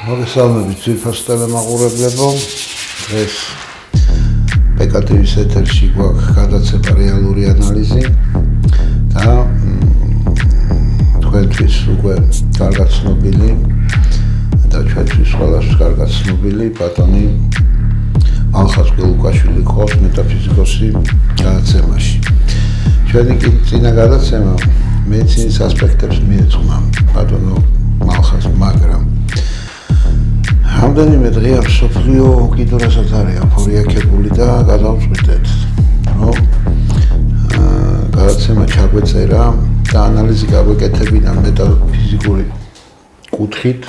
მოგესალმებით ძვირფას ტელემაყურებლებო. დღეს PKTV-ის ეთერში გვაქვს გადაცემა რეალური ანალიზი და თქვენთვის უკვე კარგად ცნობილი და ჩვენთვის ყველასთვის კარგად ცნობილი ბატონი ალხას გელუკაშვილი ყავს მეტაფიზიკოსი გადაცემაში. ჩვენი წინა გადაცემა მედიცინის ასპექტებს მიეძღვნა ბატონო ალხას, მაგრამ რამდენიმე დღეა მსოფლიო კიდევ რასაც არის აფორიაქებული და გადავწყვიტეთ, რომ გადაცემა ჩაგვეწერა და ანალიზი გავეკეთებინა მეტაფიზიკური კუთხით,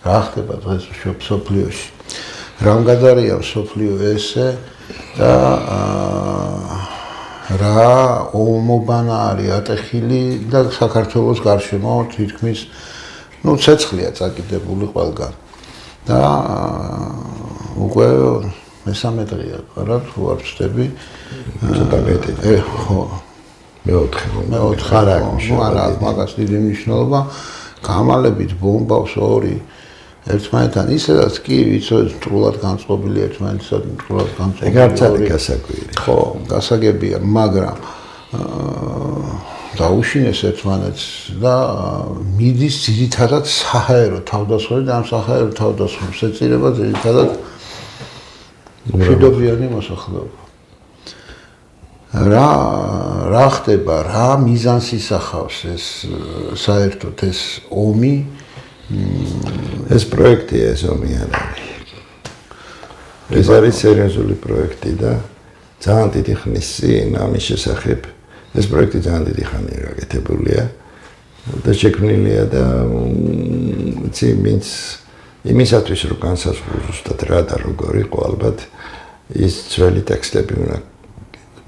რა ხდება დღეს მსოფლიოში. რამდენადია მსოფლიო ესე და რა ომობანა არის ატეხილი და საქართველოს გარშემო თითქმის ცეცხლია წაკიდებული ყველგან. და უკვე მესამე დღეა, არა თუ არ ვწდები, ცოტა მეტი. ხო. მეოთხე არა, მაგას დიდი მნიშვნელობა. გამალებით ბომბავს ორი ერთმანეთთან, ისედაც კი ვიცოდი სრულად განწყობილი ერთმანეთთან სრულად განწყობილი. ეგ არც არის გასაკვირი. ხო, გასაგებია, მაგრამ დაუშინეს ერთმანეთს და მიდის ძირითადად საჰაერო თავდასხმები და ამ საჰაერო თავდასხმებს ეწირება ძირითადად მშვიდობიანი მოსახლეობა. რა ხდება, რა მიზანს ისახავს ეს საერთოდ ეს ომი? ეს პროექტია, ეს ომი არ არის. ეს არის სერიოზული პროექტი და ძალიან დიდი ხნის წინ ამის შესახებ ეს პროექტი ძალიან დიდი ხანია გაკეთებულია და შექმნილია და ვინც იმისათვის რომ განსაზღვრო ზუსტად რა და როგორ იყო ალბათ ის ძველი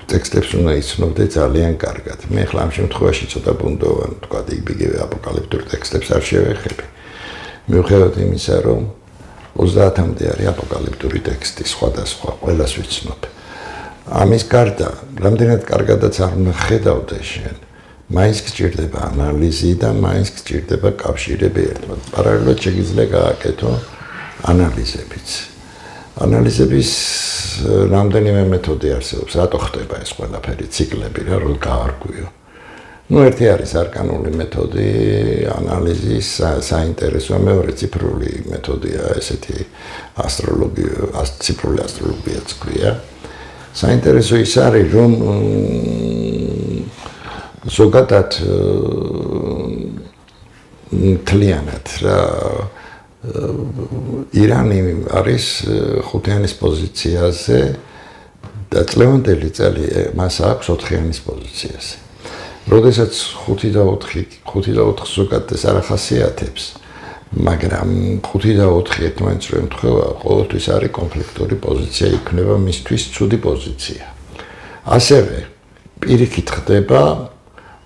ტექსტებს უნდა იცნობდე ძალიან კარგად. მე ხლა ამ შემთხვევაში ცოტა ბუნდოვან თქვა იგივე აპოკალიფტურ ტექსტებს არ შევეხები. მიუხედავად იმისა რომ 30-მდე არის აპოკალიფტური ტექსტი სხვადასხვა ყველას ვიცნობ. ამის გარდა, რამდენად კარგადაც არ უნდა ხედავდე შენ, მაინც გჭირდება ანალიზი და მაინც გჭირდება კავშირები ერთმანეთთან. პარალელურად შეგიძლია გააკეთო ანალიზებიც. ანალიზების რამდენიმე მეთოდი არსებობს, რატო ხდება ეს ყველაფერი, ციკლები რა რო გაარკვიო. ერთი არის არკანული მეთოდი ანალიზის საინტერესო, მეორე ციფრული მეთოდია, ესეთი ციფრული ასტროლოგიაც ქვია. საინტერესო ის არის, რომ ზოგადად მთლიანად რა ირანი არის ხუთიანის პოზიციაზე და წლევანდელი წელი მას აქვს 4-იანის პოზიციაზე. როდესაც 5 და 4 ზოგადად არ ახასიათებს, მაგრამ 5 და 4 ერთმანეთს რო ემთხვევა, ყოველთვის არის კონფლიქტური პოზიცია, იქნება მისთვის ცუდი პოზიცია. ასევე პირიქით ხდება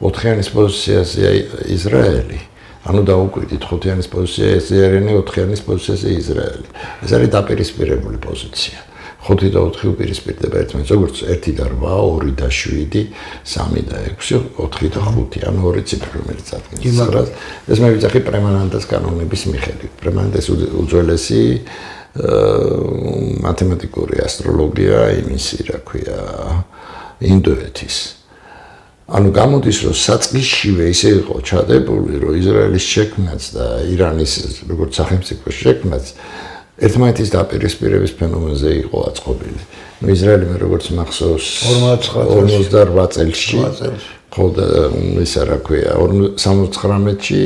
4-იანის პოზიციაზე ისრაელი. ანუ დაუკვირდით 5-იანის პოზიციაზე ირანი, 4-იანის პოზიციაზე ისრაელი. ეს არის დაპირისპირებული პოზიცია. 5 და 4 უპირისპირდება ერთმანეთს, როგორც 1 და 8, 2 და 7, 3 და 6, 4 და 5, ანუ ორი ციფრი რომელიც ადგენს. ეს მე ვიცახი პრემანანტას კანონების მიხედვით. პრემანანტას უძველესი მათემატიკური ასტროლოგია იმისი, რა ქვია, ინდოეთის. ანუ გამოდის, რომ საწყისშივე ისე იყო ჩადებული, რომ ისრაელის შექმნაც და ირანის როგორც სახელმწიფოს შექმნაც ერთმანეთის დაპირისპირების ფენომენზე იყო აწყობილი. ისრაელი მე როგორც მახსოვს 58 წელში ხო და ისა რა ქვია 79-ში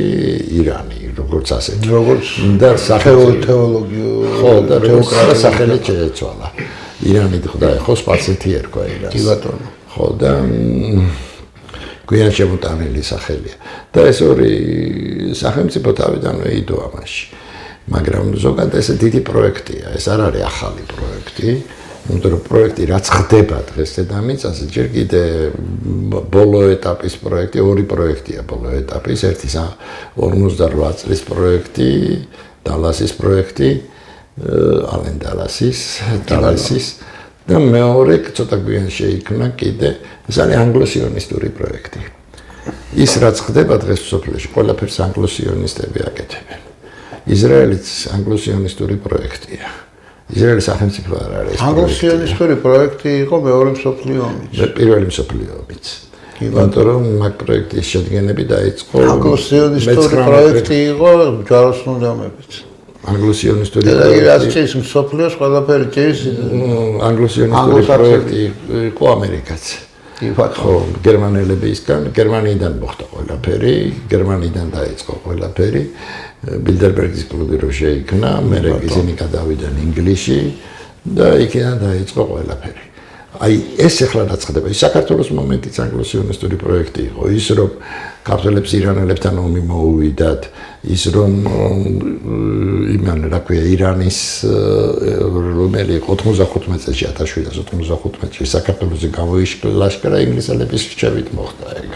ირანი როგორც ასეთი. როგორც და თეოლოგიო ხო და დემოკრატია სახელი შეეცვალა. ირანი ხდა ხო სპარსეთი ერქვა ირანს. კი ბატონო. ხო და გვიან შემოტანილი სახელია. და ეს ორი სახელმწიფო თავიდანვე იდო ამაში. მაგრამ ზოგადად ეს დიდი პროექტია, ეს არ არის ახალი პროექტი, იმიტომ რომ პროექტი რაც ხდება დღეს დედამიწაზე, ჯერ კიდე ბოლო ეტაპის პროექტი, ორი პროექტია ბოლო ეტაპის, ერთი 58 წლის პროექტი, დალასის პროექტი, ალენ დალასის და მეორე ცოტა გვიან შეიქმნა კიდე, ეს არის ანგლო-სიონისტური პროექტი. ის რაც ხდება დღეს სოფლიოში, ყველაფერს ანგლო-სიონისტები აკეთებენ. ისრაელიც ანგლო-სიონისტური პროექტია. ისრაელი სახელმწიფო არ არის. ანგლო-სიონისტური პროექტი იყო მეორე მსოფლიო ომიც. პირველი მსოფლიო ომიც. იმიტომ რომ მაგ პროექტის შედგენები დაიწყო ანგლო-სიონისტური პროექტი იყო ჯვაროსნულობებით. ანგლო-სიონისტური პროექტი მსოფლიოს ყველაფერი ჭირს ანგლო-სიონისტური პროექტი იყო ამერიკაც. ხო, გერმანელებისგან, გერმანიიდან მოხდა ყველაფერი, გერმანიიდან დაიწყო ყველაფერი. ბილდერბერგის კლუბი რო შეიქმნა, მერე ისინი გადავიდნენ ინგლისში და იქიდან დაიწყო ყველაფერი. აი ეს ახლა დაწყდება. საქართველოს მომენტიც ანგლო-სიონისტური პროექტი იყო. ის რომ ქართველებს ირანელებთან ომი მოუვიდათ, ის რომ იმან რა ქვია ირანის რომელი 95 წელს 1795 წელს საქართველოსი გამოიშლაშქარა ინგლისელების რჩევით მოხდა ეგ.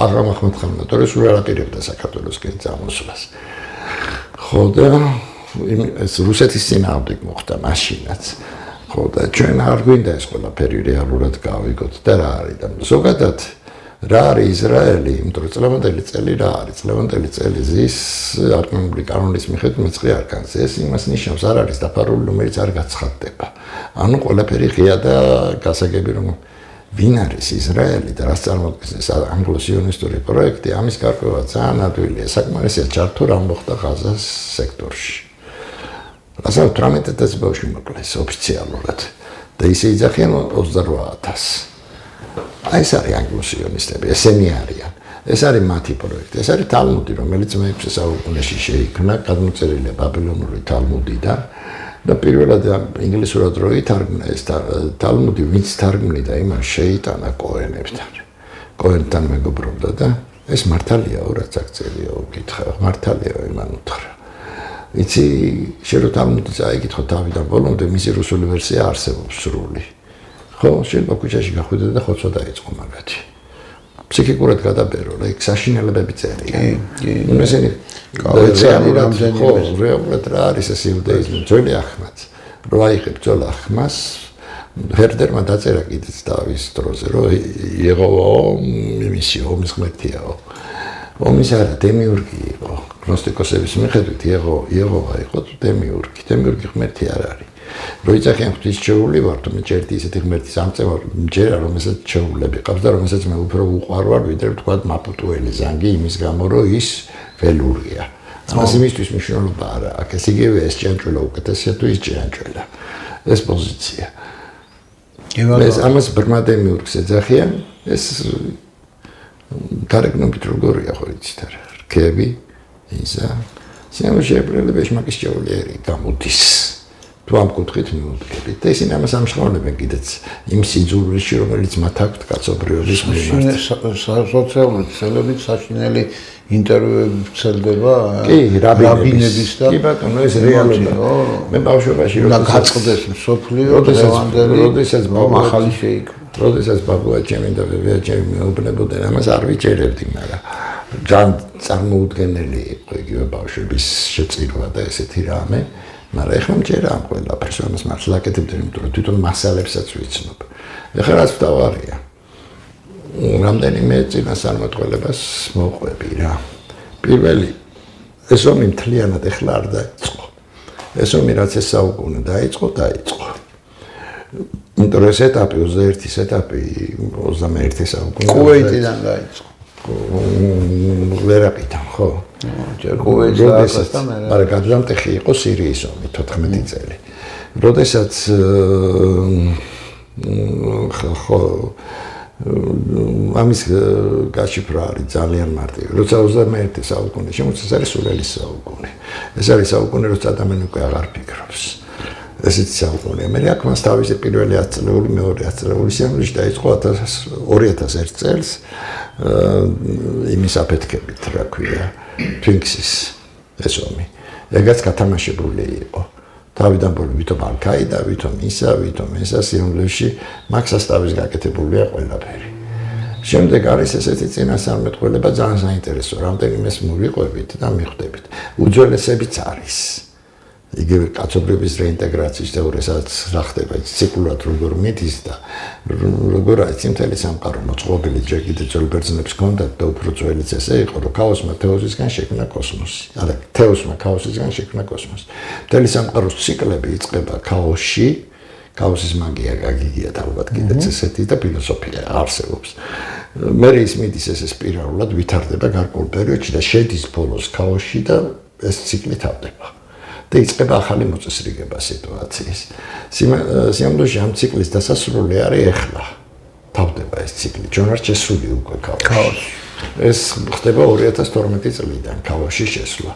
აღარ მაჰმად ხანმა სულ არ აპირებდა საქართველოსკენ წამოსვლას. ხო და ეს რუსეთის წინააღმდეგ მოხდა მაშინაც. ხო და ჩვენ არ გვინდა ეს ყველაფერი რეალურად გავიგოთ და რა არის და ზოგადად რა არის ისრაელი, იმიტომ რომ წლევანდელი წელი რა არის? წლევანდელი წელი ზის არკანული კანონის მიხედვით მეწყე არკანს. ეს იმას ნიშნავს, არ არის დაფარული, რომელიც არ გაცხადდება. ანუ ყველაფერი ღია და გასაგები რომ ვინ არის ისრაელი და რას წარმოადგენს ეს ანგლო-სიონისტური პროექტი, ამის გარკვევა ძალიან ადვილია. საკმარისია ჩართო რა მოხდა ღაზას სექტორში. ასაო 18,000 ბავშვი მოკლეს ოფიციალურად და ისე იძახიან 28,000. აი ეს არის ანგლო-სიონისტები, ესენი არიან. ეს არის მათი პროექტი, ეს არის თალმუდი, რომელიც მე-6 საუკუნეში შეიქმნა, გადმოწერილია ბაბილონური თალმუდიდან და პირველად ინგლისურად რო ითარგმნა ეს თალმუდი, ვინც თარგმნიდა, იმას შეიტანა კოენებთან. კოენთან მეგობრობდა და ეს მართალიაო რაც აქ-წერია უკითხა, მართალია იმან უთხრა. იცი, შენ რო თალმუდი წაიკითხო თავიდან ბოლომდე, მისი რუსული ვერსია არსებობს სრული. ხო, შეიძლება ქუჩაში გახვიდე და ხოცვა დაიწყო მაგათი. ფსიქიკურად გადაბერო, რა იქ საშინელებები წერია. ნუ ესენი რეალურად რა არის ეს იუდეიზმი, ძველი ახმაც. რო აიღებ ძველ ახმას, ჰერდერმა დაწერა კიდეც დავის დროზე, რომ იეღოვა იმისი ომის ღმერთიაო. ომის არა, დემიურგი იყო. გნოსტიკოსების მიხედვით იეღოვა იყო დემიურგი. დემიურგი ღმერთი არ არის. რო იცახიან ღვთისმშობელი ვარ, თუ მე ჯერდი ისეთი ღმერთის ამწევარ, მჯერა რომ ესაც შეუძლები ყავს და რომელსაც მე უფრო უყვარ ვარ, ვიდრე თქვა მაპუტუელი ზანგი იმის გამო, რომ ის ველურია. ამას იმისთვის მნიშვნელობა არა აქვს. ეს იგივე ეს ჭიანჭველა უკეთესია თუ ის ჭიანჭველა. ეს პოზიცია. ეს ამას ბრმადემიურგს ეძახიან, ეს გარეგნობით როგორია ხო იცით არა? რქები, ისა, შემოშებრელები შმაკის ჭეულიერი გამოდის. თუ ამ კუთხით მიუდგებით და ისინი ამას ამშრალებენ კიდეც იმ სიძულვილში, რომელიც მათ აქვთ კაცობრიობის მიმართ. სოციალური ცელებით საშინელი ინტერვიუები ვრცელდება რაბინების და კი ბატონო, ეს რეალობა. მე ბავშვობაში გაწყდეს მსოფლიო დღევანდელი ახალი შეიქმნა. როდესაც ბაბუა ჩემი და ბებია ჩემი მეუბნებოდნენ, ამას არ ვიჭერებდი, მაგრამ ძალიან წარმოუდგენელი იყო იგივე ბავშვების შეწირვა და ესეთი რამე. მაგრამ ეხლა მჯერა ამ ყველაფერს, ამას მართლა აკეთებდნენ, იმიტომ რომ თვითონ მასალებსაც ვიცნობ. ეხლა რაც ვთავარია. რამდენიმე წინასწარმეტყველებას მოყვები რა. პირველი, ეს ომი მთლიანად ეხლა არ დაიწყო. ეს ომი რაც ეს საუკუნე დაიწყო. იმიტომ რომ ეს ეტაპი, 21-ის ეტაპი, 21 საუკუნე. კუვეიტიდან დაიწყო. ვერაპიდან, ხო? ჯერ კუვეიტში დაასწრა, მაგრამ გადამტეხი იყო სირიის ომი 14 წელი. როდესაც ხო ამის გაშიფრა არის ძალიან მარტივი. როცა 21 საუკუნე შემოწეს, არის სულელის საუკუნე. ეს არის საუკუნე, როცა ადამიანი უკვე აღარ ფიქრობს. ესეც საუკუნეა. მე აქ მას თავისი პირველი 10 წლეული, მეორე 10 წლეული სიამოვნებაში დაიწყო 2001 წელს იმის აფეთქებით, რა ქვია, თვინქსის ეს ომი. ეგაც გათამაშებული იყო. თავიდან ბოლომდე ვითომ ალ-კაიდა, ვითომ ისა, ვითომ ესა სიამოვნებაში მაგ სასტავის გაკეთებულია ყველაფერი. შემდეგ არის ესეთი წინასწარმეტყველება ძალიან საინტერესო, რამდენიმეს მოვიყვებით და მიხვდებით. უძველესებიც არის. იგივე კაცობრიობის რეინტეგრაციის თეორია, სადაც რა ხდება, ციკლურად როგორ მიდის და როგორ არის მთელი სამყარო მოწყობილი, ჯერ კიდევ ძველ ბერძნებს ჰქონდათ და უფრო ძველიც ესე იყო, რომ ქაოსმა თეოსისგან შექმნა კოსმოსი. არა, თეოსმა ქაოსისგან შექმნა კოსმოსი. მთელი სამყაროს ციკლები იწყება ქაოსში, ქაოსის მაგია გაგიგიათ ალბათ კიდეც ესეთი და ფილოსოფია არსებობს. მე ის მიდის ესე სპირალურად ვითარდება გარკვეულ პერიოდში და შედის ბოლოს ქაოსში და ეს ციკლი თავდება. და იწყება ახალი მოწესრიგება სიტუაციის. სიამოვნებაში ამ ციკლის დასასრული არის ეხლა. თავდება ეს ციკლი. ჩვენ არ შესული უკვე ქაოსში. ეს ხდება 2012 წლიდან ქაოსში შესვლა.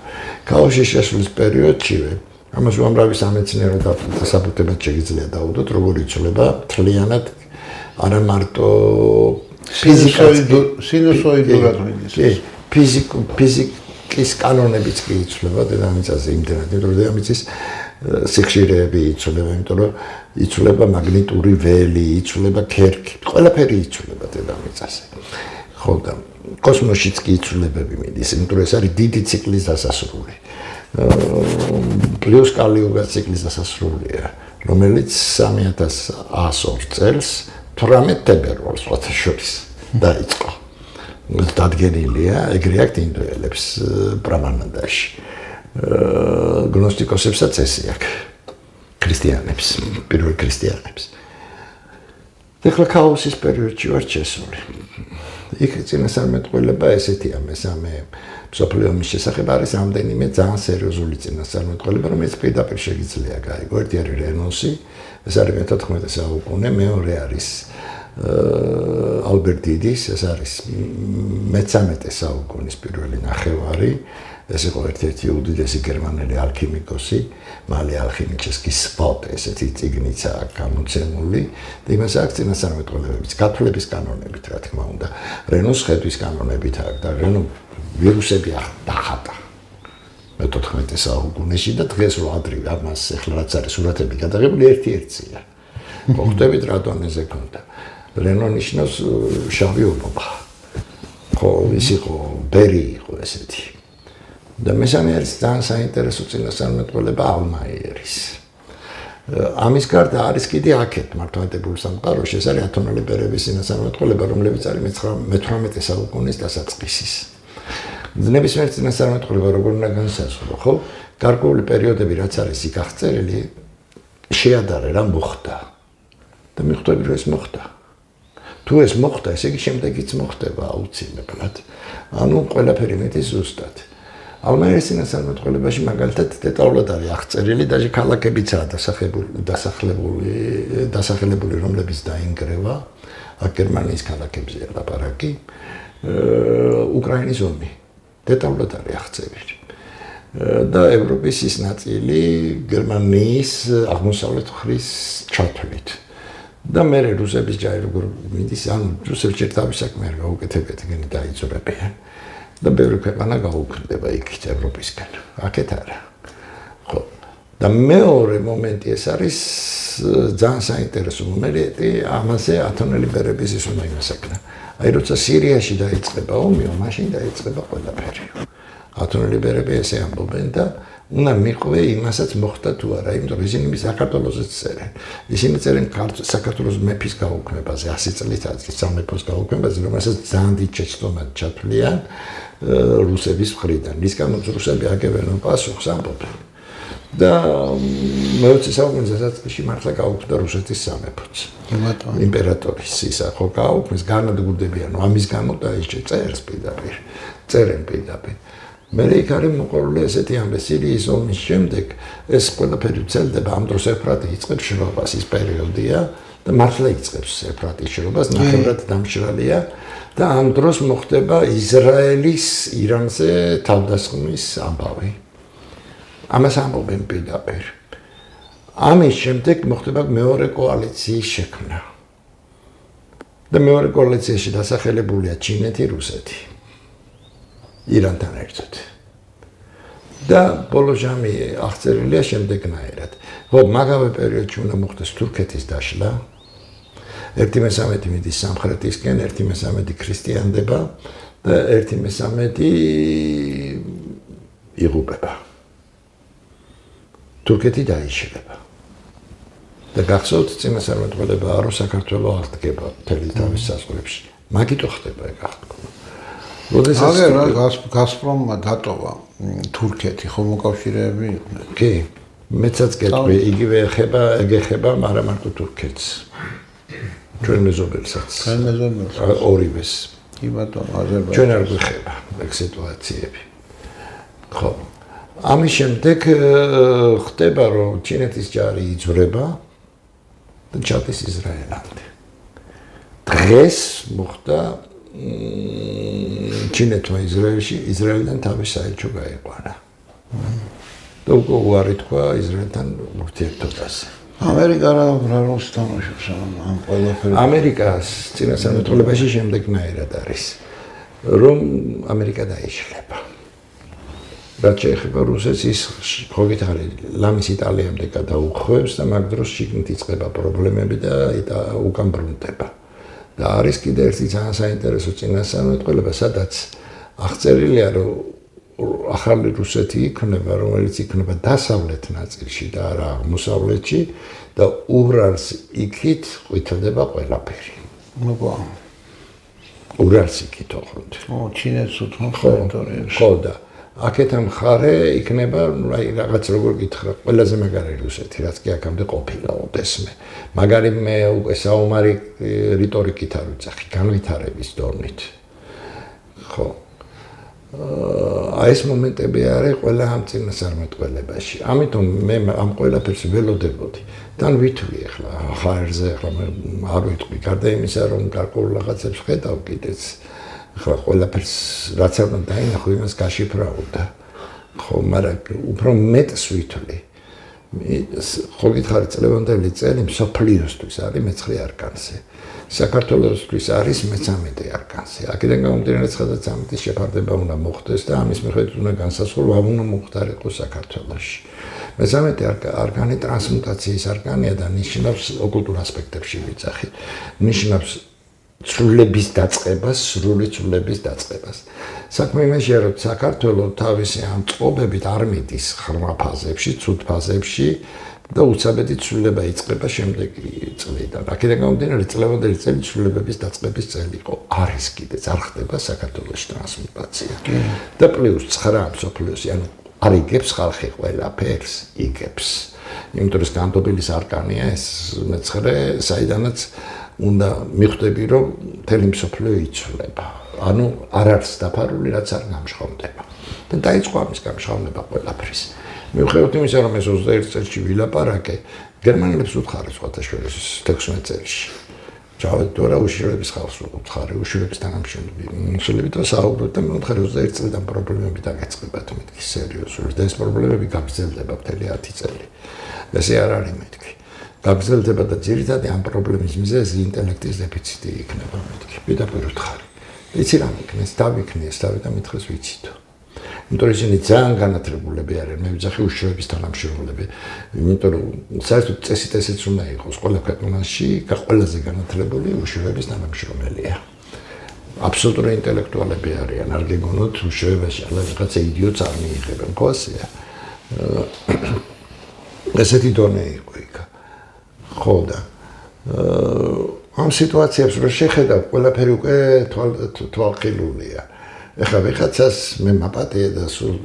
ქაოსში შესვლის პერიოდშივე ამას უამრავი სამეცნიერო დასაბუთებად შეიძლება დაუდოთ, როგორ იცვლება მთლიანად არა მარტო სინუსოიდურად მიდის. ფიზიკის კანონებიც კი იცვლება დედამიწაზე იმდენად, რომ დედამიწის სიხშირეები იცვლება, იმიტომ რომ იცვლება მაგნიტური ველი, იცვლება ქერქი, ყველაფერი იცვლება დედამიწაზე. ხო და კოსმოსშიც კი იცვლებები მიდის, იმიტომ რომ ეს არის დიდი ციკლის დასასრული. პლუს კალიოგა ციკლის დასასრულია, რომელიც 3102 წელს 18 თებერვალს შორის დაიწყო. დადგენილია ეგრე აქ ინდოელებს პრამანანდაში. გნოსტიკოსებსაც ესე აქვს. ქრისტიანებს, პირველ ქრისტიანებს. ეხლა ქაოსის პერიოდში ვარ შესული. იქ წინასწარმეტყველება ესეთია მესამე მსოფლიო ომის შესახებ არის რამდენიმე ძალიან სერიოზული წინასწარმეტყველება, რომელიც პირდაპირ შეგიძლია გაიგო. ერთი არის რენოსი, ეს არის მე-14 საუკუნე, მეორე არის ალბერტ დიდის, ეს არის მე-13 საუკუნის პირველი ნახევარი. ეს იყო ერთ-ერთი უდიდესი გერმანელი ალქიმიკოსი, მალე ალქიმიკოსის სპოტ, ესეთი წიგნიც აქვს გამოცემული და იმას აქვს წინასწარმეტყველებებიც, გათვლების კანონებით, რა თქმა უნდა. რენოს ხედვის კანონებით აქვს და რენო ვირუსები დახატა მე-14 საუკუნეში და დღეს რო ადრე ამას ახლა რაც არის სურათები გადაღებული ერთ-ერთია. მოხდებით რა დონეზე ქონდა. რენო ნიშნავს შავი ობობა. ხო, ის იყო ბერი იყო ესეთი. და მესამე არის ძალიან საინტერესო წინასწარმეტყველება ალმაიერის. ამის გარდა არის კიდე აქეთ მართლმადიდებლურ სამყაროში, ეს არის ათონელი ბერების წინასწარმეტყველება, romლებიც არის მე-18 საუკუნის დასაწყისის. ნებისმიერ წინასწარმეტყველება როგორ უნდა განსაზღვრო, ხო? გარკვეული პერიოდები რაც არის იქ აღწერილი, შეადარე რა მოხდა. და მიხვდები რომ ეს მოხდა. თუ ეს მოხდა, ესე იგი შემდეგიც მოხდება აუცილებლად. ანუ ყველაფერი მიდის ზუსტად. ალმაიერის წინასწარმეტყველებაში მაგალითად დეტალურად არის აღწერილი და ქალაქებიცაა დასახლებული, რომლებიც დაინგრევა, აქ გერმანიის ქალაქებზეა ლაპარაკი, უკრაინის ომი. დეტალურად არის აღწერილი. და ევროპის ის ნაწილი გერმანიის აღმოსავლეთ მხრის ჩათვლით. და მე რუსების ჯარი როგორ მიდის, ანუ რუსებს ჯერ თავის საქმე არ გაუკეთებიათ, ეგენი დაიძურებიან. და ბევრი ქვეყანა გაუქმდება იქით ევროპისგან. აქეთ არა. ხო. და მეორე მომენტი ეს არის ძალიან საინტერესო მომენტი, ამაზე ათონელი ბერების ის უნდა იმასაკნა. აი როცა სირიაში დაიწყება ომი, მაშინ დაიწყება ყველაფერი. ათონელი ბერები ესე ამბობენ და უნდა მიყვე იმასაც მოხდა თუ არა, იმიტომ რომ ისინი საქართველოსაც წერენ. ისინი წერენ საქართველოს მეფის გაუქმებაზე, 100 წლით ადრე სამეფოს გაუქმებაზე, რომელსაც ძალიან დიდ შეცდომად ჩათვლიან რუსების მხრიდან. ის გამოც რუსები აგებენ პასუხს ამბობენ. და მე-20 საუკუნის დასაწყისში მართლა გაუქმდა რუსეთის სამეფოც. იმპერატორის ისა ხო გაუქმეს, განადგურდებიან, ამის გამო დაიჭრა წერს პირდაპირ. წერენ პირდაპირ. მე იქ არის მოყოლული ესეთი ამბე სირიის ომის შემდეგ ეს ყველაფერი ვრცელდება ამ დროს ეფრატი იწყებს შრობას ის პერიოდია და მართლა იწყებს ეფრატის შრობას ნახევრად დამშრალია და ამ დროს მოხდება ისრაელის ირანზე თავდასხმის ამბავი ამას ამბობენ პირდაპირ ამის შემდეგ მოხდება მეორე კოალიციის შექმნა და მეორე კოალიციაში დასახელებულია ჩინეთი რუსეთი ირანთან ერთად. და ბოლო ჟამი აღწერილია შემდეგნაირად. ხო, მაგავე პერიოდში უნდა მოხდეს თურქეთის დაშლა. 1/13 მიდის სამხრეთისკენ, 1/13 ქრისტიანდება და 1/13 იღუპება. თურქეთი დაიშლება. და გახსოვთ წინასწარმეტყველება რომ საქართველოს აღდგება მთელი თავის საზღვრებში. მაგიტო ხდება ეგ აღდგომა. როდესაც გაზპრომმა დატოვა თურქეთი ხომ მოკავშირეები იყვნენ. კი, მეცაც გეტყვი, იგივე ეხება, მაგრამ მარტო თურქეთს. ჩვენ მეზობელსაც. ჩვენ მეზობელს. ორივეს. კი ბატონო, აზერბაიჯანს. ჩვენ არ გვეხება ეგ სიტუაციები. ხო. ამის შემდეგ ხდება რომ ჩინეთის ჯარი იძვრება და ჩადის ისრაელამდე. დღეს მოხდა ჩინეთმა ისრაელიდან თავის საელჩო გაიყვანა. და უკვე უარი თქვა ისრაელთან ურთიერთობაზე. ამერიკა რა როლს თამაშობს ამ ყველაფერში? ამერიკას წინასწარმეტყველებაში შემდეგნაირად არის, რომ ამერიკა დაიშლება. რაც შეეხება რუსეთს, ის ხო გითხარი, ლამის იტალიამდე გადაუხვევს და მაგ დროს შიგნით იწყება პრობლემები და უკან ბრუნდება. და არის კიდე ერთი ძალიან საინტერესო წინასწარმეტყველება, სადაც აღწერილია, რომ ახალი რუსეთი იქნება, რომელიც იქნება დასავლეთ ნაწილში და არა აღმოსავლეთში და ურალს იქით ყვითლდება ყველაფერი. მოგვა. ურალს იქით ოღონდ. ჩინეთს უთმობს ტერიტორიას. ხო და აქეთ მხარე იქნება, აი რაღაც როგორ გითხრა, ყველაზე მაგარი რუსეთი, რაც კი აქამდე ყოფილა ოდესმე. მაგარი მე უკვე საომარი რიტორიკით არ ვიძახი, განვითარების დონით. ხო. ეს მომენტები არის ყველა ამ წინასწარმეტყველებაში. ამიტომ მე ამ ყველაფერს ველოდებოდი. თან ვითვლი ახლა ხაერზე, ახლა არ ვიტყვი, გარდა იმისა, რომ გარკვეულ რაღაცებს ხედავ კიდეც. ახლა ყველაფერს რაც არ უნდა დაინახო, იმას გაშიფრავდა. ხო, მაგრამ უფრო მეტს ვითვლი. ხო გითხარი, წლევანდელი წელი მსოფლიოსთვის არის მე-9 არკანზე. საქართველოსთვის არის მე-13 არკანზე. აქედან გამომდინარე 9-13 შეფარდება უნდა მოხდეს და ამის მიხედვით უნდა განსაზღვრო, უნდა მოხდარიყო საქართველოში. მე-13 არკანი ტრანსმუტაციის არკანია და ნიშნავს ოკულტურ ასპექტებში ვიძახი. ნიშნავს ცვლილების დაწყებას, სრული ცვლილების დაწყებას. საქმე იმაშია, რომ საქართველოს თავისი ამ წყობებით არ მიდის ღრმა ფაზებში, ცუდ ფაზებში და უცაბედი ცვლილება იწყება შემდეგი წლიდან. აქედან გამომდინარე, წლევანდელი წელი ცვლილებების დაწყების წელი იყო. არის კიდეც არ ხდება საქართველოში ტრანსმუტაცია. და პლუს 9 მსოფლიოსი, ანუ არ იგებს ხალხი ყველაფერს, იგებს. იმიტომ რომ განტობილის არკანია ეს მე-9, საიდანაც უნდა მიხვდები, რომ მთელი მსოფლიო იცვლება. ანუ არ არის დაფარული, რაც არ გამშრომდება. და დაიწყო ამის გამშრომება ყველაფრის. მიუხედავად იმისა, რომ ეს 21 წელში ვილაპარაკე, გერმანელებს უთხარი სხვათა შორის 16 წელში. ჩავედი თუ არა უშიშროების ხალხს უთხარი, უშიშროების თანამშრომლები და საუბრობთ და მე ვთხარი 21 წლიდან პრობლემები დაგეწყებათ მეთქი სერიოზული და ეს პრობლემები გაგრძელდება მთელი 10 წელი. ესე არ არის მეთქი. გაგრძელდება და ძირითადად ამ პრობლემის მიზეზი ინტელექტის დეფიციტი იქნება მეთქი. პირდაპირ ვთხარი. იცი რა მეკნეს, დავიქნიეს თავი და მითხეს ვიცითო. იმიტომ რომ ისინი ძალიან განათლებულები არიან, მე ვიძახი უშიშროების თანამშრომლები. იმიტომ რომ საერთოდ წესით ესეც უნდა იყოს, ყველა ქვეყანაში ყველაზე განათლებული უშიშროების თანამშრომელია. აბსოლუტური ინტელექტუალები არიან, არ გეგონოთ უშიშროებაში რაღაცა იდიოტს არ მიიღებენ, ხო ასეა. ესეთი დონე იყო იქ. ხო და ამ სიტუაციებს რო შეხედავ, ყველაფერი უკვე თვალყილულია. ეხლა ვიღაცას მე მაპატია და სულ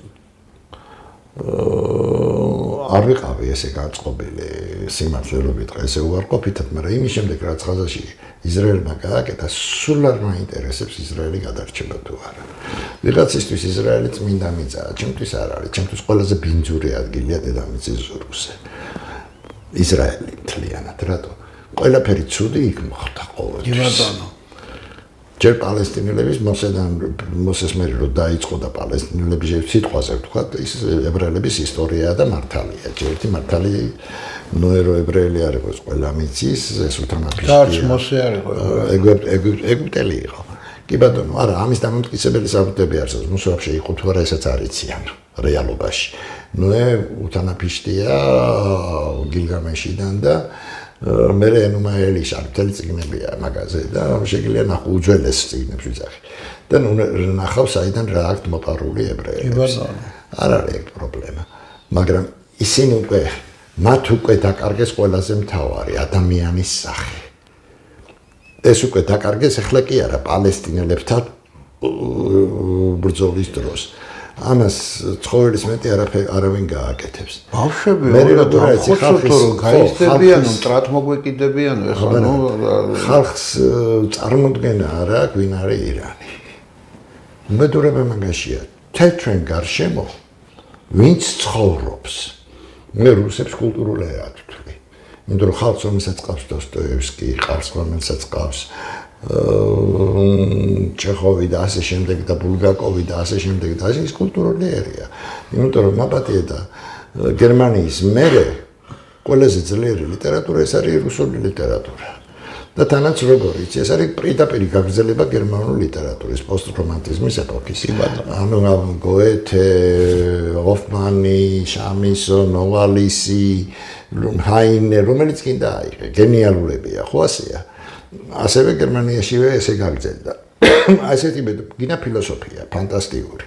არ ვიყავი ესე განწყობილი სიმართლე რო ვიტყვი, ესე უარყოფითად, მაგრამ იმის შემდეგ რაც ხაზაში ისრაელმა გააკეთა, სულ არ მაინტერესებს ისრაელი გადარჩება თუ არა. ვიღაცისთვის ისრაელი წმინდა მიწაა, ჩემთვის არ არის, ჩემთვის ყველაზე ბინძური ადგილია დედამიწის ზურგზე. ისრაელი მთლიანად, რატო? ყველაფერი ცუდი იქ მოხდა ყოველთვის. ბატონო. ჯერ პალესტინელების მოსეს მერე რო დაიწყო და პალესტინელების სიტყვაზე ვთქვათ, ის ებრაელების ისტორიაა და მართალია. ერთი მართალი ნოერო ებრაელი არ იყო, ყველა მიცის, ეს უთანაფიშია. გარს მოსე არ იყო. ეგვიპტელი იყო. კი ბატონო, არა, ამის დამამტკიცებელი საბუთები არსებობს. მოსვაფშე იყო თუ არა, ესაც არ იციან რეალობაში. ნოე უთანაფიშია გილგამეშიდან და მე ენუმა ელიშა მთელი წიგნებია მაგაზე და შეგვიძლია ნახო უძველეს წიგნებს ვიძახი. და ნახავ საიდან რა აქვთ მოპარული ებრაელებს. არ არის ეგ პრობლემა. მაგრამ ისინი უკვე მათ უკვე დაკარგეს ყველაზე მთავარი ადამიანის სახე. ეს უკვე დაკარგეს ახლა კი არა პალესტინელებთან ბრძოლის დროს. ამას ცხოველის მეტი არავინ გააკეთებს. ბავშვები გაიზრდებიან, ტრატმოგვეკიდებიან, ეხლა ხალხს წარმოდგენა არა აქვს ვინ არის ირანი. უმედურება მაგაშია. ჩვენ გარშემო ვინც ცხოვრობს. მე რუსებს კულტურულად ვთვლი. იმიტომ რომ ხალხს რომელსაც ყავს დოსტოევსკი, ყავს რომელსაც ყავს ჩეხოვი და ასე შემდეგ და ბულგაკოვი და ასე შემდეგ და ეს კულტურული ერია. იმიტომ რომ მაბატია და გერმანიის მერე ყველაზე ძლიერი ლიტერატურა ეს არის რუსული ლიტერატურა. და თანაც როგორიც ეს არის პირდაპირ გაგრძელება გერმანული ლიტერატურის პოსტრომანტიზმის ეპოქის. ანუ გოეთე, ჰოფმანი, შამისო, ნოვალისი, ჰაინე, რომელიც კი დაიღე, გენიალურებია, ხო ასეა. ასევე გერმანიაშივე ესე გაგრძელდა. ასეთი გინა ფილოსოფია, ფანტასტიკური.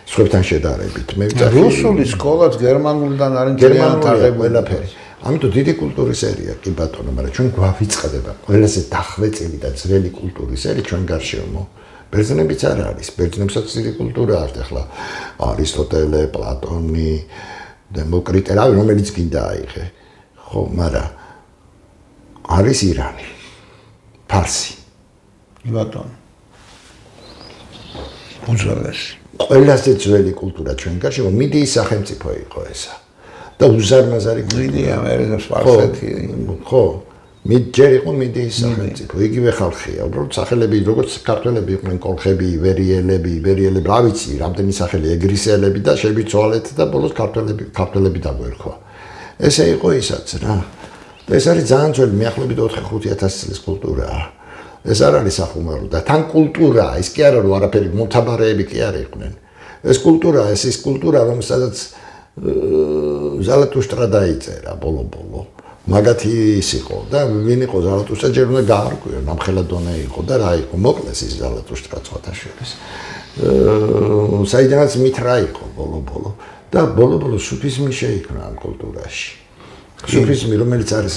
სხვებთან შედარებით. მე ვწახი რუსული სკოლაც გერმანულიდან არის ძალიან აღებული. ამიტომ დიდი კულტურის ერია კი ბატონო, მაგრამ ჩვენ გვავიწყდება ყველაზე დახვეწილი და ძველი კულტურის ერი ჩვენ გარშემო. ბერძნებიც არ არის, ბერძნებსაც დიდი კულტურა აქვს ახლა არისტოტელე, პლატონი, დემოკრიტე, რომელიც გინდა აიღე. ხო, მაგრამ არის ირანი, ფარსი. ბატონო. უძველესი. ყველაზე ძველი კულტურა ჩვენ გარშემო მიდიის სახელმწიფო იყო ესა. და უზარმაზარი მიდია მე სპარსეთი. ხო, ჯერ იყო მიდიის სახელმწიფო, იგივე ხალხია, უბრალოდ სახელები როგორც ქართველები იყვნენ კოლხები, ივერიელები, რა ვიცი, რამდენი სახელი ეგრისელები და შევიცვალეთ და ბოლოს ქართველები დაგვერქვა. ესე იყო ისაც რა. და ეს არის ძალიან ძველი, მიახლოებით 4-5000 წლის კულტურაა. ეს არ არის სახუმარო და თან კულტურაა, ის კი არა რომ არაფერი მოთაბარეები კი არ იყვნენ. ეს კულტურაა, ეს ის კულტურა, რომელსაც ზალატუშტრა დაიწერა ბოლო-ბოლო. მაგათი ის იყო და ვინ იყო ზალატუშტრა ჯერ უნდა გაარკვიო, ნამხელა დონე იყო და რა იყო, მოკლეს ის ზალატუშტრა ცოტა შორის. საიდანაც მითრა იყო ბოლო-ბოლო და ბოლო-ბოლო სუფიზმი შეიქმნა ამ კულტურაში. სუფიზმი, რომელიც არის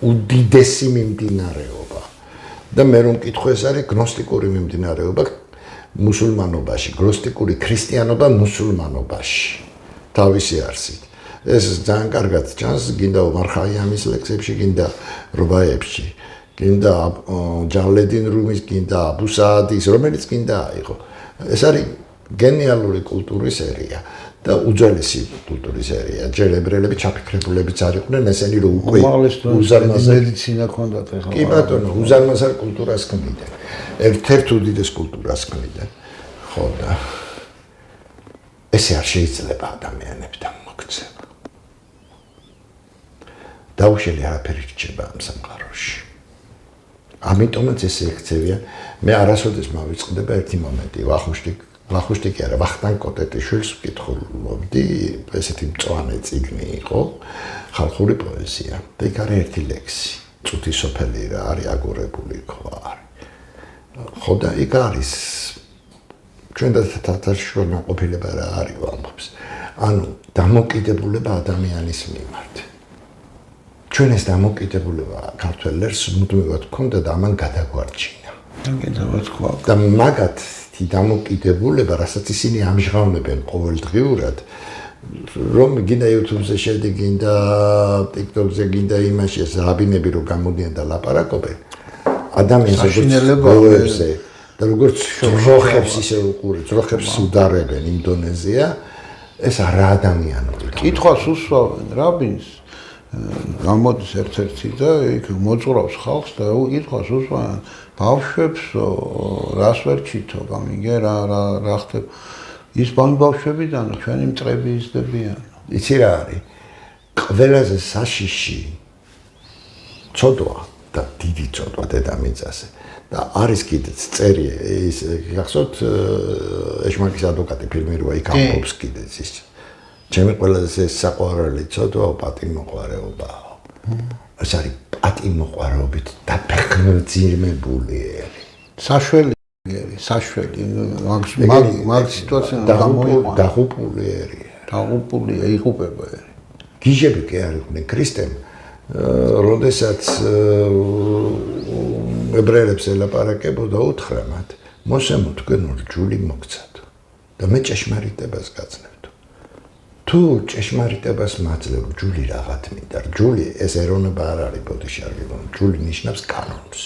უდიდესი მიმდინარეობა. და მე რომ მკითხო ეს არის გნოსტიკური მიმდინარეობა მუსულმანობაში, გნოსტიკური ქრისტიანობა მუსულმანობაში. თავისი არსით. ეს ძალიან კარგად ჩანს, გინდა მარხაიამის ლექსებში, გინდა რობაებში, გინდა ჯალედინ რუმის, გინდა აბუსაადის, რომელიც გინდა აიღო. ეს არის გენიალური კულტურის ერია და უძველესი კულტურის ერია. ჯერ ებრაელები ჩაფიქრებულებიც არ იყვნენ, ესენი რომ უკვე უზარმაზარი მედიცინა ქონდათ ახლა. კი ბატონო, უზარმაზარ კულტურას ქმნიდნენ. ერთ-ერთ უდიდეს კულტურას ქმნიდნენ. ხო და ესე არ შეიძლება ადამიანებთან მოქცევა. დაუშველი არაფერი რჩება ამ სამყაროში. ამიტომაც ესე ექცევიან, მე არასოდეს მავიწყდება ერთი მომენტი, ვახუშტი კი არა, ვახტანგ კოტეტიშვილს ვკითხულობდი, ესეთი მწვანე წიგნი იყო, ხალხური პოეზია. და იქ არის ერთი ლექსი, წუთი სოფელი რა არის აგორებული ქვა არის. ხო და იქ არის ჩვენ და თათაშორ ნაყოფილება რა არის ვამბობს. ანუ დამოკიდებულება ადამიანის მიმართ. ჩვენ ეს დამოკიდებულება ქართველებს მუდმივად გქონდა და ამან გადაგვარჩინა. და მაგათი დამოკიდებულება, რასაც ისინი ამჟღავნებენ ყოველდღიურად, რომ გინდა YouTube-ზე შედი, გინდა TikTok-ზე, გინდა იმაში ეს რაბინები რო გამოდიან და ლაპარაკობენ, ადამიანს გოებზე და როგორც ძროხებს ისე უყურებს, ძროხებს უდარებენ იმ დონეზეა, ეს არა ადამიანური. კითხვას უსვავენ რაბინს, გამოდის ერთ-ერთი და იქ მოძღვრავს ხალხს და კითხვას უსვავენ ბავშვებს, რას ვერ ჩითო, გამიგე რა ხდება. ის ბავშვებიდან ჩვენი მტრები იზრდებიან. იცი რა არის? ყველაზე საშიში ცოდვა და დიდი ცოდვა დედამიწაზე. და არის კიდეც წერი ის გახსოვთ ეშმაკის ადვოკატი ფილმი როა იქ ამბობს კიდეც ის ჩემი ყველაზე საყვარელი ცოდვა პატიმოყვარეობაა. ეს არის პატიმოყვარეობით დაფეხმძიმებული ერი. საშველი მაგ სიტუაციაში დაღუპული ერი. დაღუპული იღუპება ერი. გიჟები კი არ იყვნენ ქრისტემ, როდესაც ებრაელებს ელაპარაკებოდა უთხრა მათ, მოსემო თქვენ რჯული მოგცათ და მე ჭეშმარიტებას გაცნებთ. თუ ჭეშმარიტებას მაძლევ რჯული რაღაც მინდა, რჯული ეს ეროვნება არ არის ბოდიშარგებო, რჯული ნიშნავს კანონს.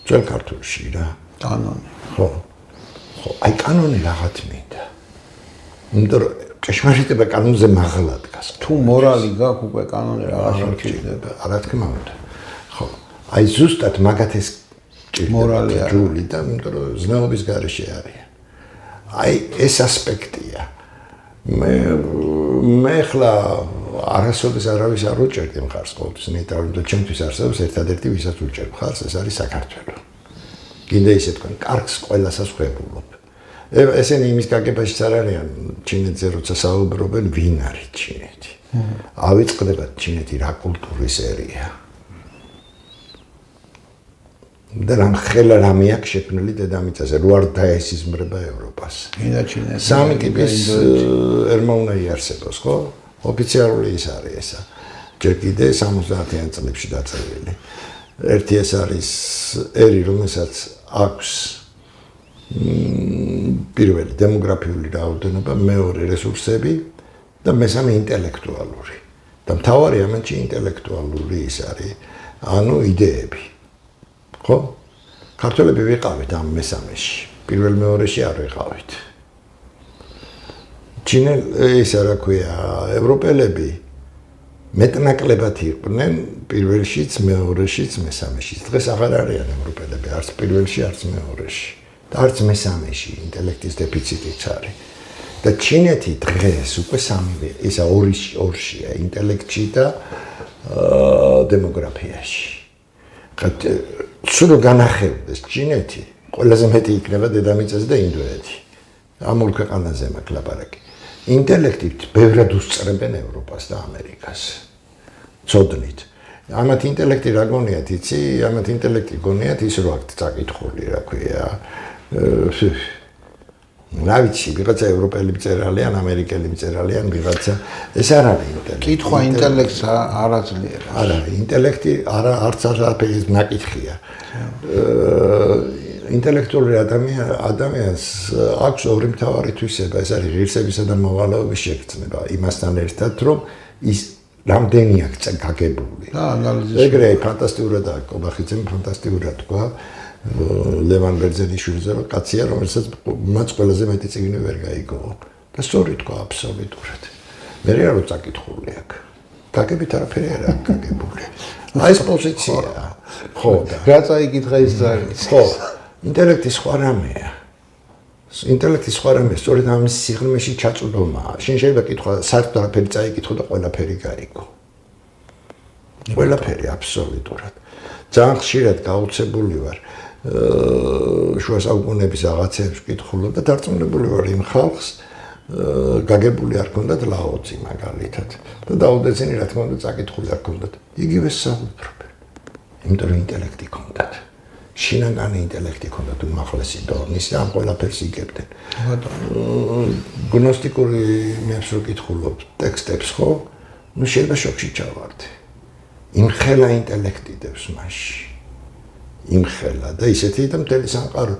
ძველ ქართულში რა, კანონი. ხო, აი კანონი რაღაც მინდა. იმიტომ რომ ჭეშმარიტება კანონზე მაღლა დგას. თუ მორალი გაქვს უკვე კანონი რაღაც შეიძლება, რა თქმა უნდა. ხო, აი ზუსტად მაგათეს მორალი რჯული და იმიტომ რომ ზნეობის გარეშე არის. აი ეს ასპექტია. მე ხლა არასოდეს არავის არ უჭერდი მხარს ყოველთვის ნეიტრალური და ჩემთვის არსებობს ერთადერთი ვისაც უჭერ მხარს ეს არის საქართველო. კიდე ისე თქვენ კარგს ყველასაც ხვებულობ. ესენი იმის გაგებაშიც არ არიან ჩინეთზე როცა საუბრობენ ვინ არის ჩინეთი. ავიწყდებათ ჩინეთი რა კულტურის ერია. და რამ ხელა რამე აქვს შექმნილი დედამიწაზე რო არ დაესიზმრება ევროპას. სამი ტიპის ერმოვნა იარსებობს, ხო? ოფიციალური ის არის ესა. ჯერ კიდე 70-იან წლებში დაწერილი. ერთი ეს არის ერი, რომელსაც აქვს პირველი დემოგრაფიული რაოდენობა, მეორე რესურსები და მესამე ინტელექტუალური. და მთავარი ამაში ინტელექტუალური ის არის, ანუ იდეები. ხო? ქართველები ვიყავით ამ მესამეში. პირველ მეორეში არ ვიყავით. ისე რა ქვია, ევროპელები მეტნაკლებად იყვნენ პირველშიც, მეორეშიც, მესამეშიც. დღეს აღარ არიან ევროპელები, არც პირველში, არც მეორეში. და არც მესამეში ინტელექტის დეფიციტიც არის. და ჩინეთი დღეს უკვე სამივე, ისა ორშია, ინტელექტში და დემოგრაფიაში. სულ განახევდეს ჩინეთი, ყველაზე მეტი იქნება დედამიწაზე და ინდოეთი. ამ ორ ქვეყანაზე მაქვს ლაპარაკი. ინტელექტით ბევრად უსწრებენ ევროპას და ამერიკას. ცოდნით. ამათ ინტელექტი რა გონიათ, იცი? ამათ ინტელექტი გონიათ ის რო აქ წაკითხული, რა ქვია. რა ვიცი, ვიღაცა ევროპელი მწერალიან, ამერიკელი მწერალიან, ვიღაცა ეს არ არის ინტელექტი. კითხვა ინტელექტს არ აძლიერებს. არა, ინტელექტი არც არაფერი ნაკითხია. ინტელექტუალური ადამიანს აქვს ორი მთავარი თვისება, ეს არის ღირსებისა და მოვალეობის შეგრძნება, იმასთან ერთად, რომ ის რამდენი აქვს გაგებული. და ანალიზი. ეგრე ფანტასტიკურად კობახიძემ ფანტასტიკურად თქვა ლევან ბერძენიშვილზე, რომ კაცია, რომელსაც მას ყველაზე მეტი წიგნი ვერ გაიგო. და სწორი თქვა აბსოლუტურად. მე რა რო წაკითხული აქვს. გაგებით არაფერი არ აქვს გაგებული. აი ეს პოზიცია. ხო და რა წაიკითხა ის არის. ხო. ინტელექტი სხვა რამეა. ინტელექტი სხვა რამეა, სწორედ ამის სიღრმეში ჩაწვდომაა. შენ შეიძლება კითხვა, საერთოდ არაფერი წაიკითხო და ყველაფერი გაიგო. ყველაფერი აბსოლუტურად. ძალიან ხშირად გაუცებული ვარ შუა საუკუნეების რაღაცებს ვკითხულობ და დარწმუნებული ვარ იმ ხალხს გაგებული არ ქონდათ ლაოცი მაგალითად და დაუდეცინი რა თქმა უნდა წაკითხული არ ქონდათ. იგივე საუბრობენ. იმიტომ რომ ინტელექტი ქონდათ. შინაგანი ინტელექტი ქონდათ უმაღლესი დონის და ამ ყველაფერს იგებდნენ. გნოსტიკური მეებს რო კითხულობ ტექსტებს ხო? ნუ შეიძლება შოკში ჩავარდე. იმხელა ინტელექტი დევს მასში. იმხელა და ისეთი და მთელი სამყარო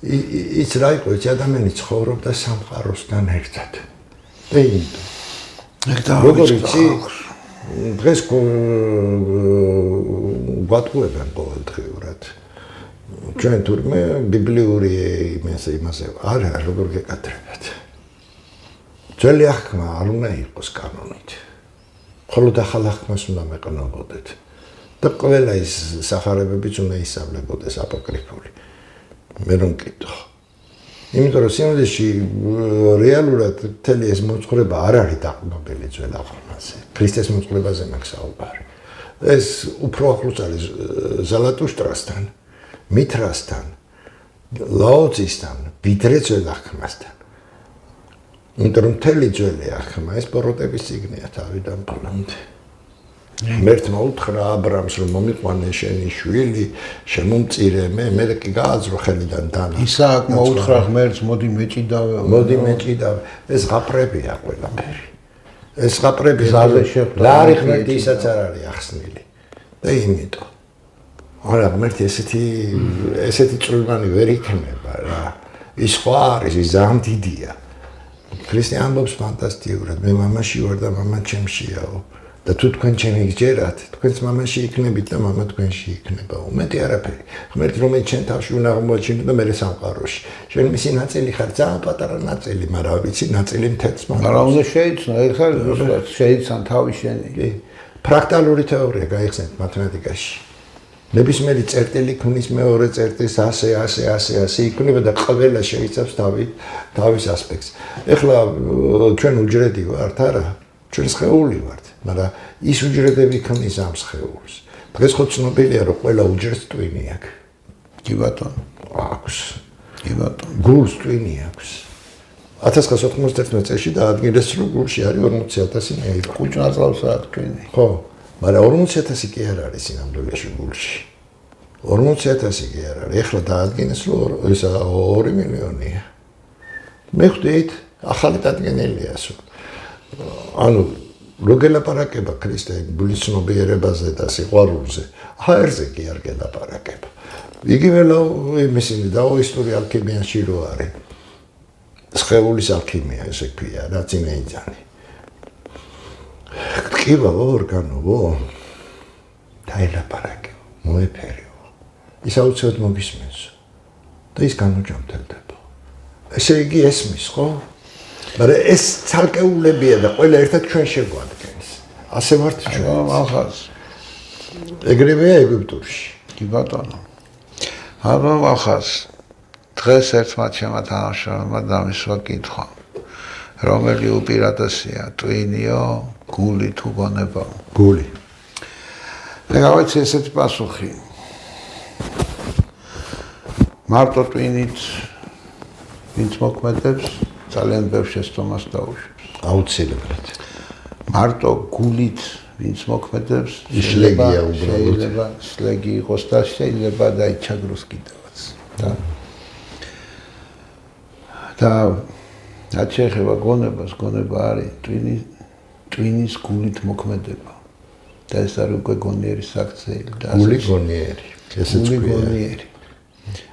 ის რა იყო, ეს ადამიანი ცხოვრობდა სამყაროსთან ერთად. და იმიტომ. როგორ იცი? დღეს გვატყუებენ ყოველდღიურად. ჩვენ თურმე ბიბლიური იმასე არა, როგორ გეკადრებათ. ძველი აღქმა არ უნდა იყოს კანონით. მხოლოდ ახალ აღქმას უნდა მეყნობოდეთ. და ყველა ის სახარებებიც უნდა ისწავლებოდეს აპოკრიფული. მე რომ კითხო. იმიტომ რომ სინოდში რეალურად მთელი ეს მოძღვრება არ არის დაყრდნობილი ძველ აღქმაზე. ქრისტეს მოძღვრებაზე მაქვს საუბარი. ეს უფრო ახლოს არის ზალატუშტრასთან, მითრასთან, ლაოცისთან, ვიდრე ძველ აღქმასთან. იმიტომ რომ მთელი ძველი აღქმა ეს პროტების წიგნია თავიდან ბოლომდე. მერთმა უთხრა აბრამს რომ მომიყვანე შენი შვილი, შემომწირე მე კი გააძრო ხელიდან დანა. ისააკმა უთხრა ღმერთს მოდი მეჭიდავე. მოდი მეჭიდავე. ეს ღაფრებია ყველაფერი. ეს ყაპრები რა არის ღმერთი ისაც არ არის ახსნილი და იმიტომ არა ღმერთი ესეთი წვრილმანი ვერ იქნება რა ის სხვა არის ის ძალიან დიდია ქრისტე ამბობს ფანტასტიკურად მე მამაში ვარ და მამა ჩემშიაო და თუ თქვენ ჩემი გჯერათ თქვენს მამაში იქნებით და მამა თქვენში იქნებაო მეტი არაფერი ღმერთი რომელიც ჩვენ თავში უნდა აღმოაჩინო და მე სამყაროში ჩვენ მისი ნაწილი ხარ ძალიან პატარა ნაწილი მაგრამ ვიცი ნაწილი მთელს მაგრამ უნდა შეიცნო ეხლა ზუსტად შეიცან თავი შენი კი ფრაქტალური თეორია გაიხსენეთ მათემატიკაში ნებისმიერი წერტილი ქმნის მეორე წერტილს ასე იქნება და ყველა შეიცავს თავის ასპექტს ეხლა ჩვენ უჯრედი ვართ არა ჩვენ სხეული ვართ მაგრამ ის უჯრედები ქმნის ამ სხეულს დღეს ხო ცნობილია რომ ყველა უჯრედს ტვინი აქვს კი ბატონო აქვს კი ბატონო გულს ტვინი აქვს 1991 წელს დაადგინეს რომ გულში არის 40,000 ნეირო კუჭნაწლავსაა ტვინი ხო მაგრამ 40,000 კი არ არის სინამდვილეში გულში 40,000 კი არ არის ეხლა დაადგინეს რომ ეს 2 მილიონია მე ხვდით ახალი დადგენილიასო ანუ რო გელაპარაკება ქრისტე გულისნობიერებაზე და სიყვარულზე აერზე კი არ გელაპარაკება იგივე იმისინი დაოისტორია ალქიმიაში რო არის სხეულის ალქიმია ესე ქვია რა წინეიძანი ტკივა ორგანოო დაელაპარაკე მოეფერიო ის აუცილებლად მოგისმენს და ის განუჯამთელდება ესე იგი ესმის ხო მაგრამ ეს ცალკეულებია და ყველა ერთად ჩვენ შეგვადგენს ასე ვართ ჩვენ ახალს ეგრევეა ეგვიპტურში კი ბატონო აბა ახალს დღეს ერთმა ჩემმა თანამშრომელმა დამისვა კითხვა რომელი უპირატესია ტვინიო გული თუ გონება გული მე გავაცი ესეთი პასუხი მარტო ტვინით ვინც მოქმედებს ძალიან ბევრ შეცდომას დაუშვებს აუცილებლად მარტო გულით ვინც მოქმედებს შლეგია უბრალოდ შეიძლება შლეგი იყოს და შეიძლება დაიჩაგროს კიდევაც და რაც შეეხება გონებას გონება არის ტვინის გულით მოქმედება და ეს არის უკვე გონიერი საქციელი და გული გონიერი ესეც გონიერი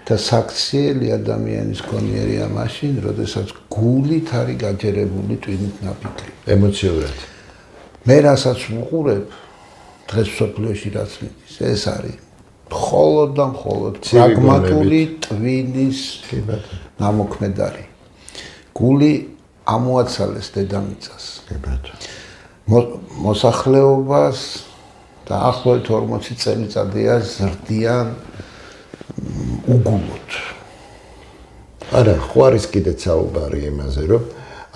და საქციელი ადამიანის გონიერია მაშინ როდესაც გულით არის გაჯერებული ტვინით ნაფიქრი ემოციურად მე რასაც ვუყურებ დღეს სოფლიოში რაც მიდის ეს არის მხოლოდ და მხოლოდ პრაგმატული ტვინის ნამოქმედარი გული ამოაცალეს დედამიწას მოსახლეობას დაახლოებით 40 წელიწადია ზრდიან უგულოდ არა ხო არის კიდეც საუბარი იმაზე რომ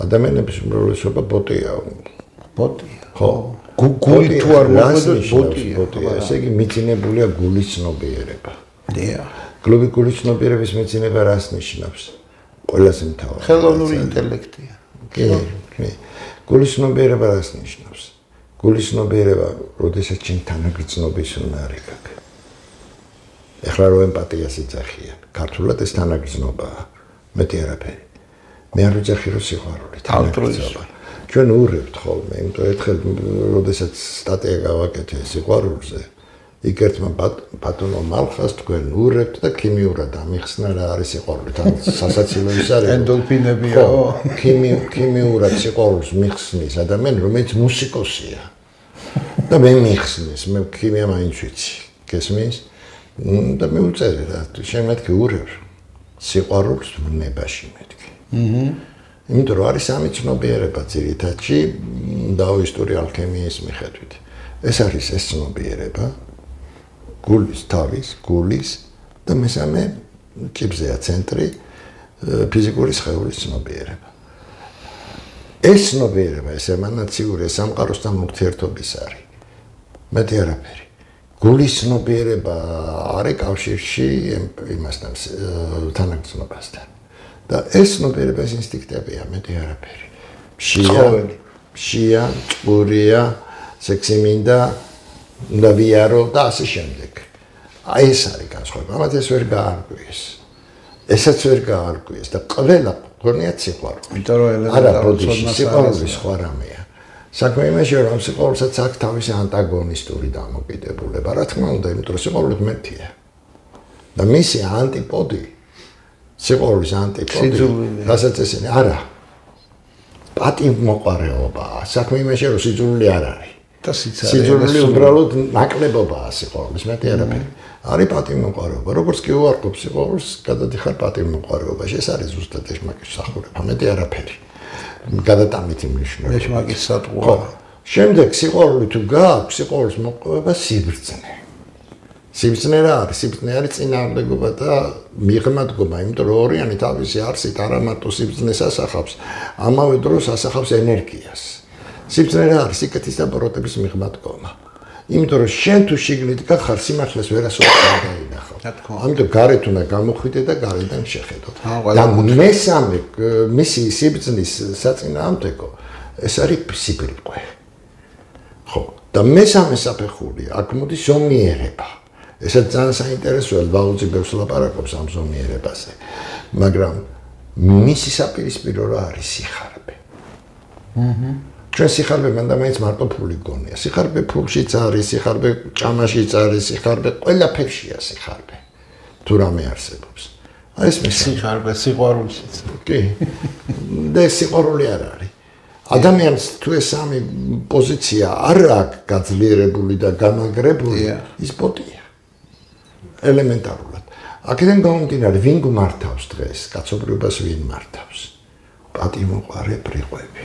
ადამიანების უმრავლესობა ბოტია ხო გული თუ არ მოხდეს ბოტია ესე იგი მიცინებულია გულის ცნობიერება დიახ გული ცნობიერების მიცინება რას ნიშნავს ყველაზე მთავარი ხელოვნური ინტელექტია კი გულის ცნობიერება რას ნიშნავს გულის ცნობიერება როდესაც ჩვენ თანაგრძნობის უნარი გაქვს ეხლა რო ემპათიას იძახიან ქართულად ეს თანაგრძნობაა მეტი არაფერი მე არ ვიძახი რომ სიყვარული თანაგრძნობა ჩვენ ურევთ ხოლმე იმიტომ ერთხელ როდესაც სტატია გავაკეთე სიყვარულზე იქ ერთმა ბატონო მალხას თქვენ ურევთ და ქიმიურად ამიხსნა რა არის სიყვარული თან სასაცილო ის არის ენდორფინებიაო ქიმიურად სიყვარულს მიხსნის ადამიანი რომელიც მუსიკოსია და მე მიხსნის მე ქიმია მაინც ვიცი გესმის და მე უწერე რა შენ მეთქი ურევ სიყვარულს ვნებაში მეთქი იმიტომ რომ არის სამი ცნობიერება ძირითადში დაოისტორია ალქიმიის მიხედვით ეს არის ეს ცნობიერება გულის თავის გულის და მესამე ჭიბზეა ცენტრი ფიზიკური სხეულის ცნობიერება ეს ცნობიერება ეს ემანაციური სამყაროსთან ურთიერთობის არის მეტი არაფერი გულის ცნობიერება არის კავშირში იმასთან თანაგრძნობასთან და ეს ცნობიერება ეს ინსტინქტებია მეტი არაფერი შია ჭურია სექსი მინდა და ვიარო და ასე შემდეგ აი ეს არის განსხვავება ამათ ეს ვერ გაარკვიეს ესაც ვერ გაარკვიეს და ყველა გონიათ სიყვარული იმიტომ რომ არა ბოდიში სიყვარული სხვა რამეა საქმე იმაშია, რომ სიყვარულსაც აქვს თავისი ანტაგონისტური დამოკიდებულება. რა თქმა უნდა, იმიტომ რომ სიყვარული ღმერთია. და მისი ანტიპოდი, სიყვარულის ანტიპოდი, რასაც ესენი არა. პატივმოყვარეობაა. საქმე იმაშია, რომ სიძულვილი არ არის. და სიცოცხლე. სიძულვილი უბრალოდ ნაკლებობაა სიყვარულის, მეტი არაფერი. არის პატივმოყვარეობა. როგორც კი უარყოფ სიყვარულს, გადადიხარ პატივმოყვარეობაში. ეს არის ზუსტად ეშმაკის მსახურება, მეტი არაფერი. გადატანითი მნიშვნელობა. ეშმაკის სატყუა. შემდეგ სიყვარული თუ გააქვს, სიყვარულის მოპოვება სიბრძნე. სიბრძნე რა არის? სიბრძნე არის წინააღმდეგობა და მიღმადგობა, იმიტომ რომ ორიანი თავისი არსით არა მარტო სიბრძნეს ასახავს, ამავე დროს ასახავს ენერგიას. სიბრძნე რა არის? სიკეთის და ბროტების მიღმადგომა. იმიტომ რომ შენ თუ შიგნით გახარ, სიმართლეს ვერასოდეს არ დაინახავ. ამიტომ გარეთ უნდა გამოხვიდე და გარედან შეხედო. და მესამე მისი სიბრძნის საწინააღმდეგო ეს არის სიბრიყვე. ხო, და მესამე საფეხური აქ მოდის ზომიერება. ესაც ძალიან საინტერესოა, ვაუძი ბევრს ლაპარაკობს ამ ზომიერებაზე. მაგრამ მისი საპირისპირო რა არის სიხარბე. ჩვენ სიხარბე მანდამაინც მარტო ფული გონია. სიხარბე ფულშიც არის, სიხარბე ჭამაშიც არის, სიხარბე ყველაფერშია სიხარბე. თუ რამე არსებობს. აი ეს სიხარბე სიყვარულშიც. კი. და სიყვარული არ არის. ადამიანს თუ ეს სამი პოზიცია არ აქვს გაძლიერებული და გამაგრებული, ის ბოტია. ელემენტარულად. აქედან გამომდინარე, ვინ გმართავს დღეს, კაცობრიობას ვინ მართავს? პატივმოყვარე ბრიყვები.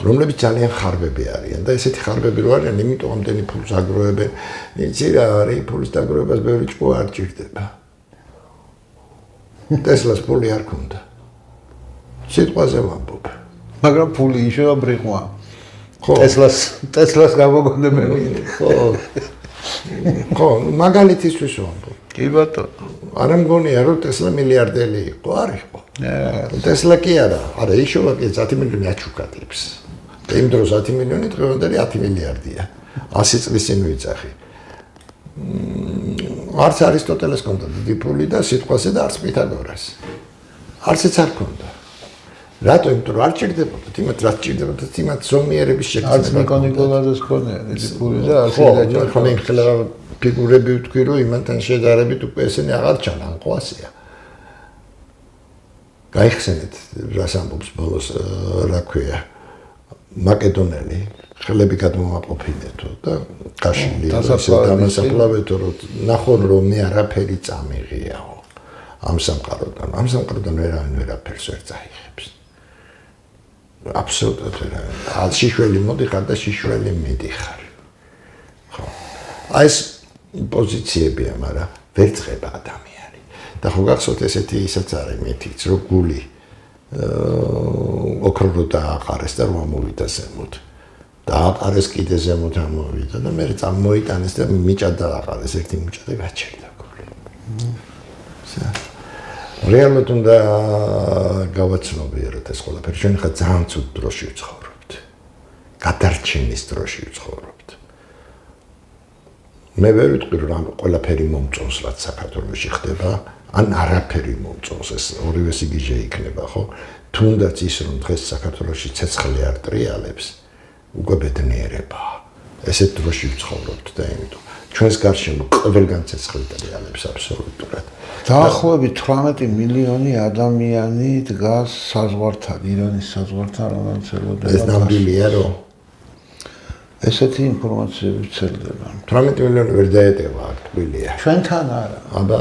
რომლებიც ძალიან ხარბები არიან და ესეთი ხარბები რო არიან, იმიტომ ამდენი ფულს აგროვებენ. იცი რა არის, ფულის დაგროვებას ბევრი ჭკუა არ ჭირდება. ტესლას ფული არ ქონდა. სიტყვაზე ვამბობ. მაგრამ ფული იშოვა ბრიყვა. ხო. ტესლას გამოგონებენ. ხო, მაგალითისთვის ვამბობ. კი ბატონო. არა მგონია რომ ტესლა მილიარდელი იყო, არ იყო. ტესლა კი არა, არა იშოვა კი 10 მილიონი აჩუქატებს. და იმ დროს 10 მილიონი დღევანდელი 10 მილიარდია. 100 წლის წინ ვიძახი. არც არისტოტელეს ჰქონდა დიდი ფული და სიტყვაზე და არც პითაგორას. არცეც არ ჰქონდა. რატო? იმიტომ რომ არ ჭირდებოდა, იმათ რაც ჭირდებოდა, იმათ ზომიერების შექმნა. არც ნიკოლაძეს ჰქონდა დიდი ფული და არც ხო, ხოლმე ფიგურები ვთქვი რომ იმათთან შედარებით უკვე ესენი აღარ ჩანან, ხო ასეა. გაიხსენეთ რას ამბობს ბოლოს რა ქვია მაკედონელი ხელები გადმოვაყოფინეთო და გაშლილი დამასაფლავეთო რომ ნახონ რომ მე არაფერი წამიღიაო ამ სამყაროდან ვერაფერს ვერ წაიღებს აბსოლუტურად ვერავინ შიშველი მოდიხარ და შიშველი მიდიხარ ხო აი ეს პოზიციებია მაგრამ ვერ წება ადამიანი და ხო გახსოვთ ესეთი ისაც არის მითიც რომ გული ოქრო დააყარეს და რომ ამოვიდა ზემოთ დააყარეს კიდე ზემოთ ამოვიდა და მე წამოიტანეს და მიჭა დააყარეს ერთი მიჭა და გაჩერდა გული რეალურად უნდა გავაცნობიეროთ ეს ყველაფერი ჩვენ ხა ძალიან ცუდ დროში ვცხოვრობთ გადარჩენის დროში ვცხოვრობთ მე ვერ ვიტყვი რომ ყველაფერი მომწონს რაც საქართველოში ხდება ან არაფერი მომწონს ეს ორივე სიგიჟე იქნება ხო თუნდაც ის რომ დღეს საქართველოში ცეცხლი არ ტრიალებს უკვე ბედნიერებაა ესეთ დროში ვცხოვრობთ და იმიტომ ჩვენს გარშემო ყველგან ცეცხლი ტრიალებს აბსოლუტურად დაახლოებით 18 მილიონი ადამიანი დგას საზღვართან ირანის საზღვართან რომელიც ელოდება ეს ნამდვილია რომ ესეთი ინფორმაციები ვრცელდება 18 მილიონი ვერ დაეტევა აქ თბილია ჩვენთან არა აბა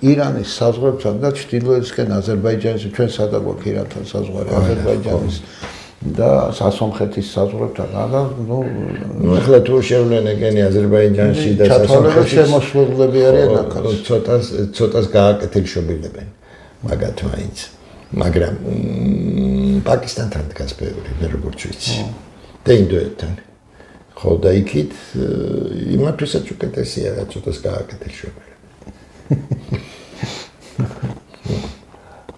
ირანის საზღვართან და ჩრდილოეთისკენ აზერბაიჯანის ჩვენ სადაგოქ ირანთან საზღვარი აზერბაიჯანის და სასომხეთის საზღვართან და ნუ ახლა თუ შევლენ ეგენი აზერბაიჯანში და ჩათვალებად შემოსვლები არიან აქ ცოტას გააკეთილშობილებენ მაგათ მაინც მაგრამ პაკისტანთან დგას ბევრი მე როგორც ვიცი და ინდოეთთან ხო და იქით იმათვისაც უკეთესია რა ცოტას გააკეთილშობილებენ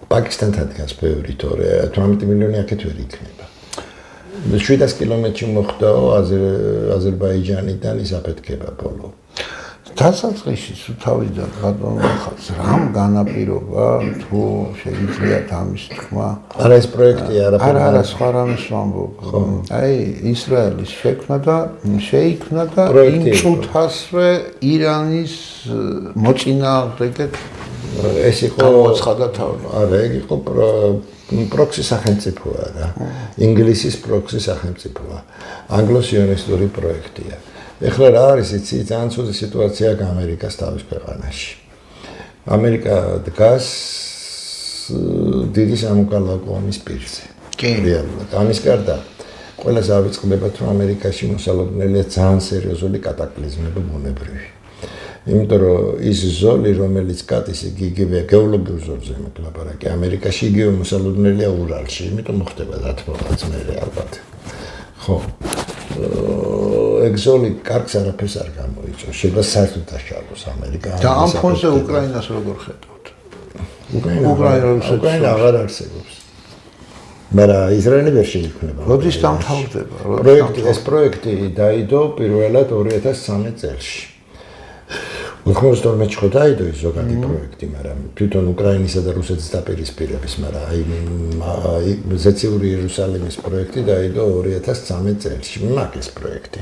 პაკისტანთან დგას ბევრი თორე 18 მილიონი აქეთ ვერ იქნება 700 კილომეტრში მოხდაო აზერბაიჯანიდან ის აფეთქება ბოლო დასაწყისში თავიდან გადმოხაც რამ განაპირობა თუ შეიძლება ამის თქმა არა ეს პროექტი არა სხვა რამის ვამბობ აი ისრაელის შექმნა და იმ წუთასვე ირანის მოწინააღმდეგე ეს იყო მოცხადა თავი არა ეგ იყო პროქსი სახელმწიფოა რა ინგლისის პროქსი სახელმწიფოა ანგლო-სიონისტური პროექტია ეხლა რა არის იცი ძალიან ცუდი სიტუაციაა ამერიკას თავის ქვეყანაში ამერიკა დგას დიდი სამოქალაქო ომის პირზე კი რეალურად ამის გარდა ყველას ავიწყდება რომ ამერიკაში მოსალოდნელია ძალიან სერიოზული კატაკლიზმები ბუნებრივი იმიტომ რომ ის ზოლი რომელიც კატის იგივე გეოლოგიურ ზოლზე მოკლაპარაკი ამერიკაში იგივე მოსალოდნელია ურალში იმიტომ მოხდება დათმობაც მე ალბათ ხო ეგზოლი კარგს არაფერს არ გამოიწვევს შეიძლება საერთოდ დაშალოს ამერიკა და ამ ფონზე უკრაინას როგორ ხედავთ უკრაინა აღარ არსებობს მაგრამ ისრაელი ვერ შეიქმნება როდის დამთავრდება ეს პროექტი დაიდო პირველად 2013 წელს 92 ხო დაიდო ეს ზოგადი პროექტი, მაგრამ თვითონ უკრაინისა და რუსეთის დაპირისპირების, მაგრამ აი ზეციური იერუსალიმის პროექტი დაიდო 2013 წელს. მაგ ეს პროექტი.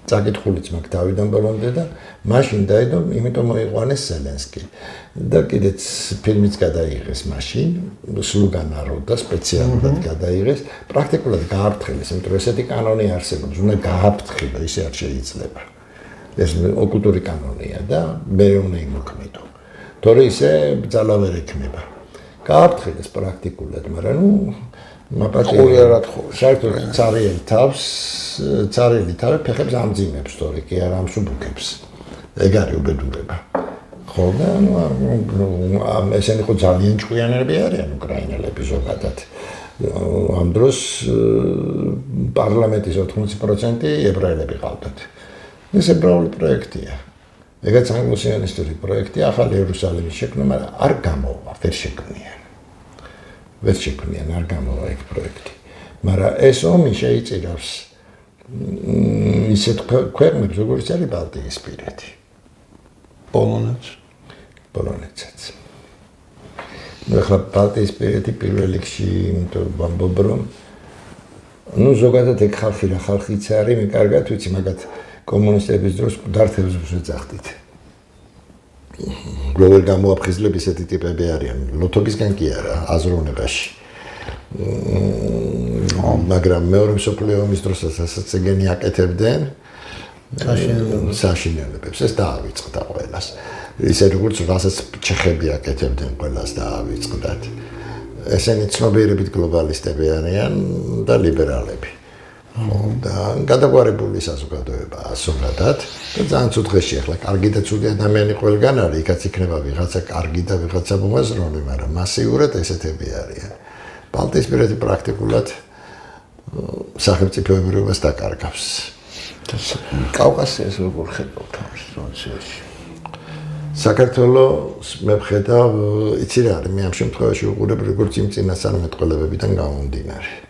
წაკითხულიც მაგ თავიდან ბოლომდე და მაშინ დაიდო, იმიტომ მოიყვანეს ზელენსკი. და კიდეც ფილმიც გადაიღეს მაშინ, სლუგა ნაროდა სპეციალურად გადაიღეს, პრაქტიკულად გააფრთხილეს, იმიტომ რომ ესეთი კანონი არსებობს, უნდა გააფრთხილო, ისე არ შეიძლება. ეს ოკულტური კანონია და მე უნდა იმოქმედო. თორე ისე ბრძალა ვერ ექნება. გააფრთხილეს პრაქტიკულად, მაგრამ ნუ მაპატიე არ ათხოვს. საერთოდ цаრიელი თავს, цаრიელი თავი ფეხებს ამძიმებს, თორე კი არ ამსუბუქებს. ეგ არის უბედურება. ხო და ნუ ესენი ხო ძალიან ჭკვიანები არიან უკრაინელები ზოგადად. ამ დროს პარლამენტის 80% ებრაელები ყავდათ. ეს ებრაული პროექტია. ეგაც ანგლო-სიონისტური პროექტია, ახალი იერუსალიმის შექმნა, მაგრამ არ გამოვა, ვერ შექმნიან. არ გამოვა ეგ პროექტი. მაგრამ ეს ომი შეიწირავს ისეთ ქვეყნებს, როგორც არის ბალტიისპირეთი. პოლონეთსაც. ნუ ახლა ბალტიისპირეთი პირველ რიგში, იმიტომ ვამბობ, რომ ნუ ზოგადად ეგ ხალხიც არის, მე კარგად ვიცი, მაგათ კომუნისტების დროს დართებს შეძახდით. როგორ გამოაფხიზლებს ესეთი ტიპები არიან, ლოთობისგან კი არა, აზროვნებაში. მაგრამ მეორე მსოფლიო ომის დროსაც ასაც ეგენი აკეთებდნენ საშინელებებს, ეს დაავიწყდა ყველას. ისე როგორც რასაც ჩეხები აკეთებდნენ ყველას დაავიწყდათ. ესენი ცნობიერებით გლობალისტები არიან და ლიბერალები. და გადაგვარებული საზოგადოებაა ზოგადად და ძალიან ცუდ დღეში ახლა კარგი და ცუდი ადამიანი ყველგან არის, იქაც იქნება ვიღაცა კარგი და ვიღაცა მოაზროვნე, მაგრამ მასიურად ესეთები არიან. ბალტიისპირეთი პრაქტიკულად სახელმწიფოებრიობას დაკარგავს. კავკასიას როგორ ხედავთ ამ სიტუაციაში? საქართველოს მე ვხედავ, იცი რა არის, მე ამ შემთხვევაში ვუყურებ როგორც იმ წინასწარმეტყველებებიდან გამომდინარე.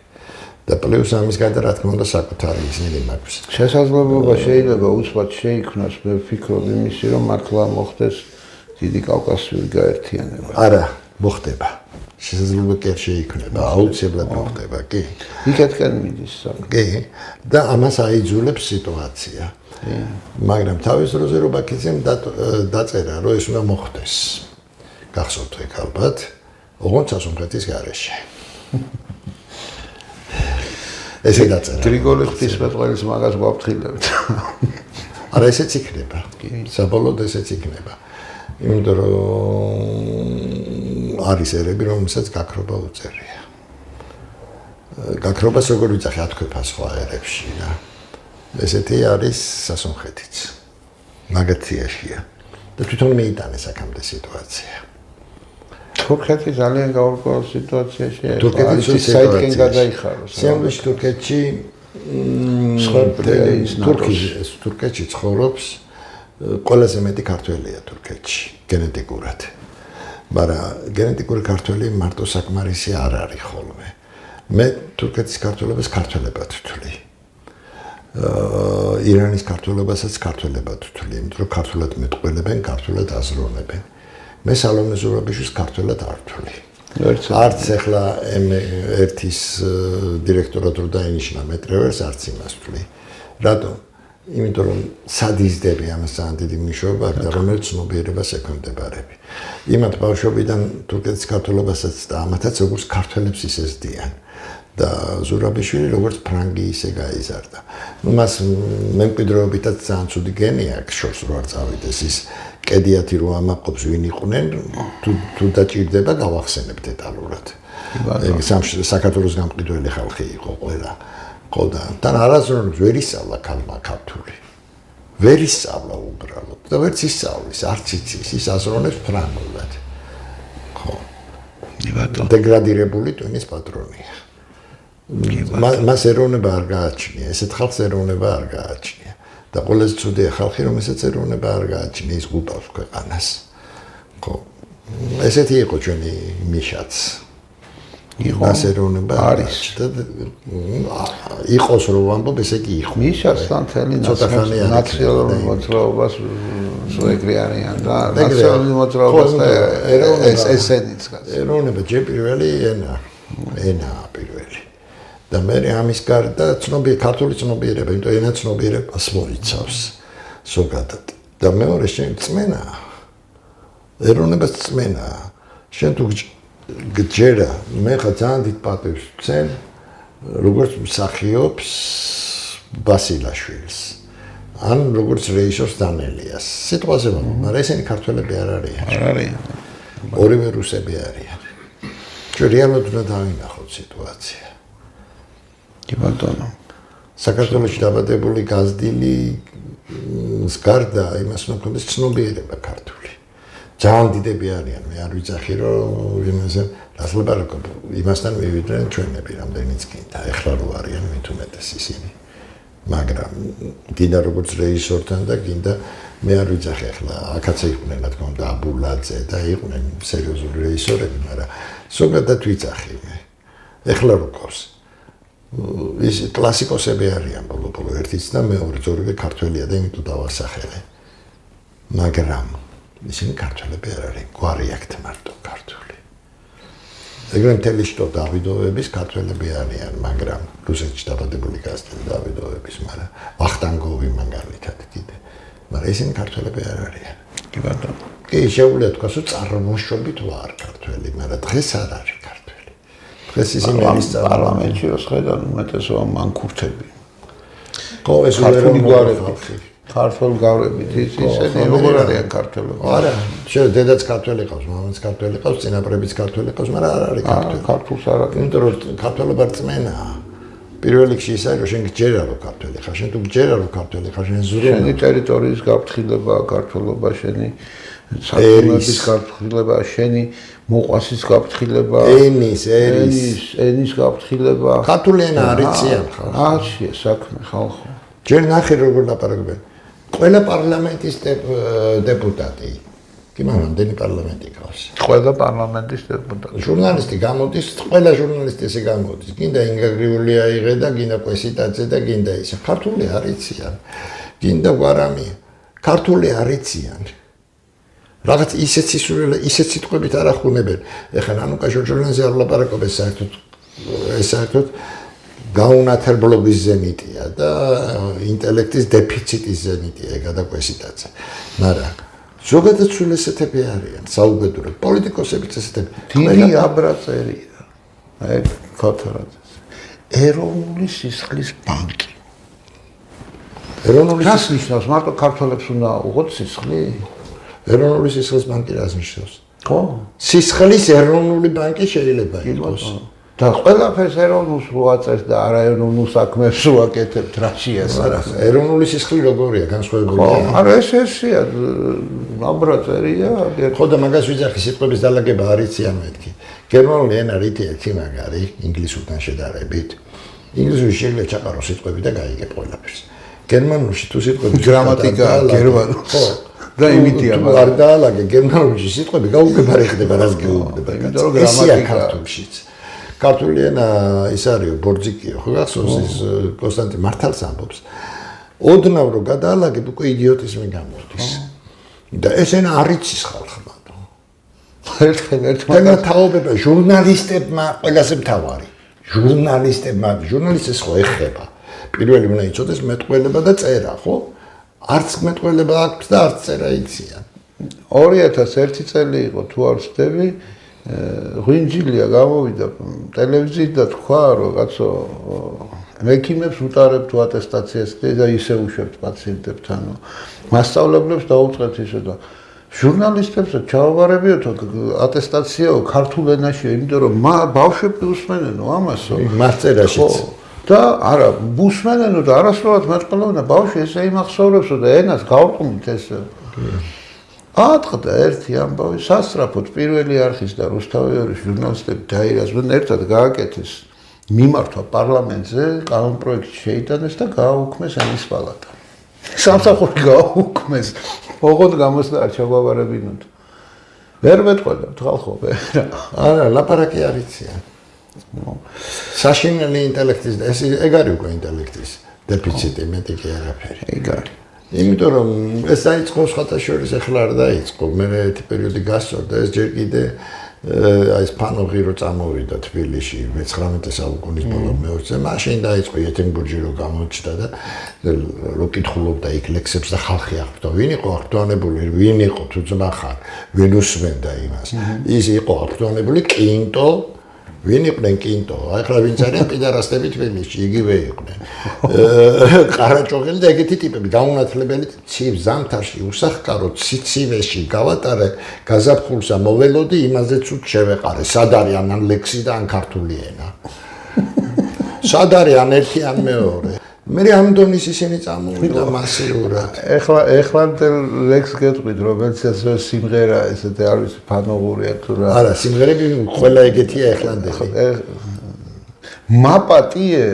და პლუს ამის გარდა რა თქმა უნდა საკუთარი ისინი მაქვს. შესაძლებლობა შეიძლება უცბად შეიქმნას, მე ვფიქრობ იმისი, რომ მართლა მოხდეს დიდი კავკასიური გაერთიანება. არა, მოხდება. შესაძლებლობა კი არ შეიქმნება, აუცილებლად მოხდება, კი. იქეთკენ მიდის საქმე. კი, და ამას აიძულებს სიტუაცია. მაგრამ თავის დროზე რო ბაქიძემ დაწერა, რომ ეს უნდა მოხდეს. გახსოვთ ეგ ალბათ, ოღონდ სასუნთქეთის გარეშე. ესე დაწერა. გრიგოლი ღვთისმეტყველის მაგას გვაფრთხილებთ. არა, ესეც იქნება. საბოლოოდ ესეც იქნება. იმიტომ რომ არის ერები, რომელსაც გაქრობა უწევია. გაქრობას როგორ ვიძახი ათქვეფა სხვა ერებში რა. ესეთი არის სასუნთქეთიც. მაგათიაშია. და თვითონ მეიტანეს აქამდე სიტუაცია. თურქეთი ძალიან გაურკვეველ სიტუაციაში თურქეთის საითკენ გადაიხაროს. სიამოვნებაში თურქეთში თურქეთში ცხოვრობს ყველაზე მეტი ქართველია თურქეთში გენეტიკურად. მაგრამ გენეტიკური ქართველი მარტო საკმარისი არ არის ხოლმე. მე თურქეთის ქართველებს ქართველებად ვთვლი. ირანის ქართველობასაც ქართველებად ვთვლი, იმიტომ რომ ქართულად მეტყველებენ, ქართულად აზროვნებენ. მე სალომე ზურაბიშვილს ქართულად არ ვთვლი. არც ახლა M1-ის დირექტორად რო დაინიშნა მეტრევერს არც იმას ვთვლი. რატომ? იმიტომ რომ სადიზდები ამას ძალიან დიდი მნიშვნელობა აქვს და რომელიც ცნობიერებას ექვემდებარები. იმათ ბავშვობიდან თურქეთის ქართველობასაც და ამათაც როგორც ქართველებს ისესდიან. და ზურაბიშვილი როგორც ფრანგი ისე გაიზარდა. მას მემკვიდრეობითაც ძალიან ცუდი გენი აქვს, შორს რო არ წავიდეს ის კედიათი რო ამაყობს ვინ იყვნენ, თუ დაჭირდება გავახსენებ დეტალურად. ეგ საქართველოს გამყიდველი ხალხი იყო ყველა. ხო და თან არასდროს ვერ ისწავლა ქალმა ქართული. ვერ ისწავლა უბრალოდ და ვერც ისწავლის, არც იცის, ის აზროვნებს ფრანგულად. ხო. დეგრადირებული ტვინის პატრონია. მას ეროვნება არ გააჩნია, ესეთ ხალხს ეროვნება არ გააჩნია. და ყველაზე ცუდია ხალხი, რომელსაც ეროვნება არ გააჩნია, ის გულავს ქვეყანას. ხო. ესეთი იყო ჩვენი მიშაც. მას ეროვნება არის და იყოს რომ ვამბობ, ესე კი იყო. მიშაცთან თელი ნაციონალური მოძრაობას ეგრე არიან და ნაციონალური მოძრაობას და ესენიც გას. ეროვნება ჯერ პირველი ენა პირველი. და მე ამის გარდა ქართული ცნობიერება, იმიტომ ენა ცნობიერებას მოიცავს ზოგადად. და მეორე შენ წმენა. ეროვნებას წმენა. შენ თუ გჯერა, მე ხა ძალიან დიდ პატივს ვცემ, როგორც მსახიობს ბასილაშვილს. ან როგორც რეჟისორს დანელიას. სიტყვაზე ვამბობ, მაგრამ ესენი ქართველები არ არიან. არ არიან. ორივე რუსები არიან. ჩვენ რეალურად უნდა დავინახოთ სიტუაცია. კი ბატონო. საქართველოში დაბადებული გაზრდილი გარდა იმას უნდა ქონდეს ცნობიერება ქართული. ძალიან დიდები არიან, მე არ ვიცახი რომ იმაზე რასლაბარაკობ, იმასთან მივიდნენ ჩვენები რამდენიც გინდა, ეხლა რო არიან მით უმეტეს ისინი. მაგრამ გინდა როგორც რეჟისორთან და გინდა მე არ ვიცახი ახლა აქაც იყვნენ რა თქმა უნდა აბულაძე და იყვნენ სერიოზული რეჟისორები, მაგრამ ზოგადად ვიცახი მე. ეხლა რო ყავს ის კლასიკოსები არიან ბოლო ერთიც და მეორე ორივე ქართველია და იმიტომ დავასახელე. მაგრამ ისინი ქართველები არ არიან, გვარი აქვთ მარტო ქართული. ეგრე მთელი შტო დავიდოვების ქართველები არიან, მაგრამ რუსეთში დაბადებული გაზრდილი დავიდოვების, მაგრამ ვახტანგოვი მაგალითად კიდე. მაგრამ ისინი ქართველები არ არიან. კი ბატონო. კი, შეუძლია თქვას, რომ წარმოშობით ვარ ქართველი, მაგრამ დღეს არ არის ქართველი. დღეს ისინი არის პარლამენტში რო ხედავ, უმეტესობა მანქურთები. ხო, ეს ქართული გვარები. ქართულ გავრებით ისინი როგორ არიან ქართველები? არა, შენ დედაც ქართველი ყავს, მამაც ქართველი ყავს, წინაპრებიც ქართველი ყავს, მაგრამ არ არის ქართველი. ქართულს არ აქვს. იმიტომ რომ ქართველობა რწმენაა. პირველ რიგში ის არის, რომ შენ გჯერა რომ ქართველი ხარ, შენ თუ გჯერა რომ ქართველი ხარ, შენ ზრუნვა. შენი ტერიტორიის გაფრთხილება, ქართულობა, შენი საქმეების გაფრთხილება, შენი მოყვასის გაფრთხილება, ენის გაფრთხილება. ქართული ენა არიციან ხალხს. აჩია საქმე ხალხო. ჯერ ნახე როგორ ლაპარაკობენ. ყველა პარლამენტის დეპუტატი. კი, მაგრამ რამდენი პარლამენტი ყავს? ყველა პარლამენტის დეპუტატი. ჟურნალისტი გამოდის, ყველა ჟურნალისტი ესე გამოდის. გინდა ინგა გრიგოლია იღე და გინდა კვესიტაძე და გინდა ისე. ქართული არიციან. გინდა გვარამია. ქართული არიციან. რაღაც ისეთ სიტყვებით არ ახუნებენ. ეხლა ნანუკა ჟურნალზე არ ლაპარაკობენ საერთოდ გაუნათებლობის ზენიტია და ინტელექტის დეფიციტის ზენიტია გადაკვესიტაძე. მაგრამ ზოგადად სულ ესეთები არიან, საუბედუროდ პოლიტიკოსებიც ესეთები. დიდი აბრაწერია. აი, ქოთორაძეს. ეროვნული სისხლის ბანკი. ეროვნული რას ნიშნავს? მარტო ქართველებს უნდა უღოთ სისხლი? ეროვნული სისხლის ბანკი რას ნიშნავს? ხო? სისხლის ეროვნული ბანკი შეიძლება იყოს. და ყველაფერს ეროვნულს ვუაწევს და არაეროვნულ საქმეს ვაკეთებთ რაშია საქმე. ეროვნული სისხლი როგორია განსხვავებული? ხო, არა ესეა აბრაწერია. ხო და მაგას ვიძახი სიტყვების დალაგება არიციან მეთქი. გერმანული ენა რითი ერთი მაგარი ინგლისურთან შედარებით. ინგლისურში შეიძლება ჩაყარო სიტყვები და გაიგებ ყველაფერს. გერმანულში თუ სიტყვები გრამატიკა გერმანულს. ხო. და იმითია მაგრამ არ დაალაგე გერმანულში სიტყვები გაუგებარი ხდება რას გეუბნება. იმიტომ რომ გრამატიკა ქართულშიც. ქართული ენა ის არის ბორძიკიო, ხო გახსოვს ის კონსტანტინ მართალს ამბობს. ოდნავ რო გადაალაგებ უკვე იდიოტიზმი გამოდის. და ესენა არ იცის ხალხმა. ერთმა თაობება ჟურნალისტებმა ყველაზე მთავარი. ჟურნალისტებს ხო ეხება. პირველი უნდა იცოდეს მეტყველება და წერა, ხო? არც მეტყველება აქვს და არც წერა იციან. 2001 წელი იყო თუ არ ვცდები, ღვინჯილია გამოვიდა ტელევიზიით და თქვა რომ კაცო მექიმებს უტარებთ ატესტაციას და ისე უშვებთ პაციენტებთან. მასწავლებლებს დაუწყეთ ისე და ჟურნალისტებსაც ჩავაბარებიოთო ატესტაციაო ქართულ ენაშია, იმიტომ რომ ბავშვები უსმენენო ამასო. მასწერაშიც. და არა, უსმენენო და არასრულად მეტყველებნა ბავშვი ესე იმახსოვრებსო და ენას გავყვნით ესე. ატყდა ერთი ამბავი სასწრაფოდ პირველი არხის და რუსთავის ჟურნალისტები დაირაზმენ ერთად გააკეთეს მიმართვა პარლამენტზე კანონპროექტი შეიტანეს და გააუქმეს ენის პალატა. სამსახური გააუქმეს. ოღონდ გამოსდა არ ჩავაბარებინოთ. ვერ მეტყველებთ ხალხო ვერ. არა, ლაპარაკი არ იციან. საშინელი ინტელექტის და ეგ არის უკვე ინტელექტის დეფიციტი, მეტი კი არაფერი. ეგ არის. იმიტომ რომ ეს დაიწყო სხვათა შორის ახლა არ დაიწყო. მე ერთი პერიოდი გასწორდა ეს ჯერ კიდე აი ეს ფანოღი რო წამოვიდა თბილისში 19 საუკუნის ბოლო მეოცე მაშინ დაიწყო ეთენბურგი რო გამოჩნდა და რო კითხულობდა იქ ლექსებს და ხალხი აღბდა ვინ იყო აღბდანებული ვინ იყო თუ ძმა ხარ ვინ უსმენდა იმას ის იყო აღბდანებული კინტო ვინ იყვნენ კინტო ახლა ვინც არიან პიდარასტები თბილისში იგივე იყვნენ ყარაჭოღელი და ეგეთი ტიპები დაუნათლებელი ცივ ზამთარში უსახკარო ციცივეში გავატარე გაზაფხულსა მოველოდი იმაზე ცუდ შევეყარე სად არიან ან ლექსი და ან ქართული ენა სად არიან ერთი ან მეორე მე ამ დონის ისინი წამოვიდა მასიურად ეხლა ლექს გეტყვით რომელიც ასე სიმღერა ესეთი არ ვიცი ფანოღურია თუ რა არა სიმღერები ყველა ეგეთია ეხლანდელი მაპატიე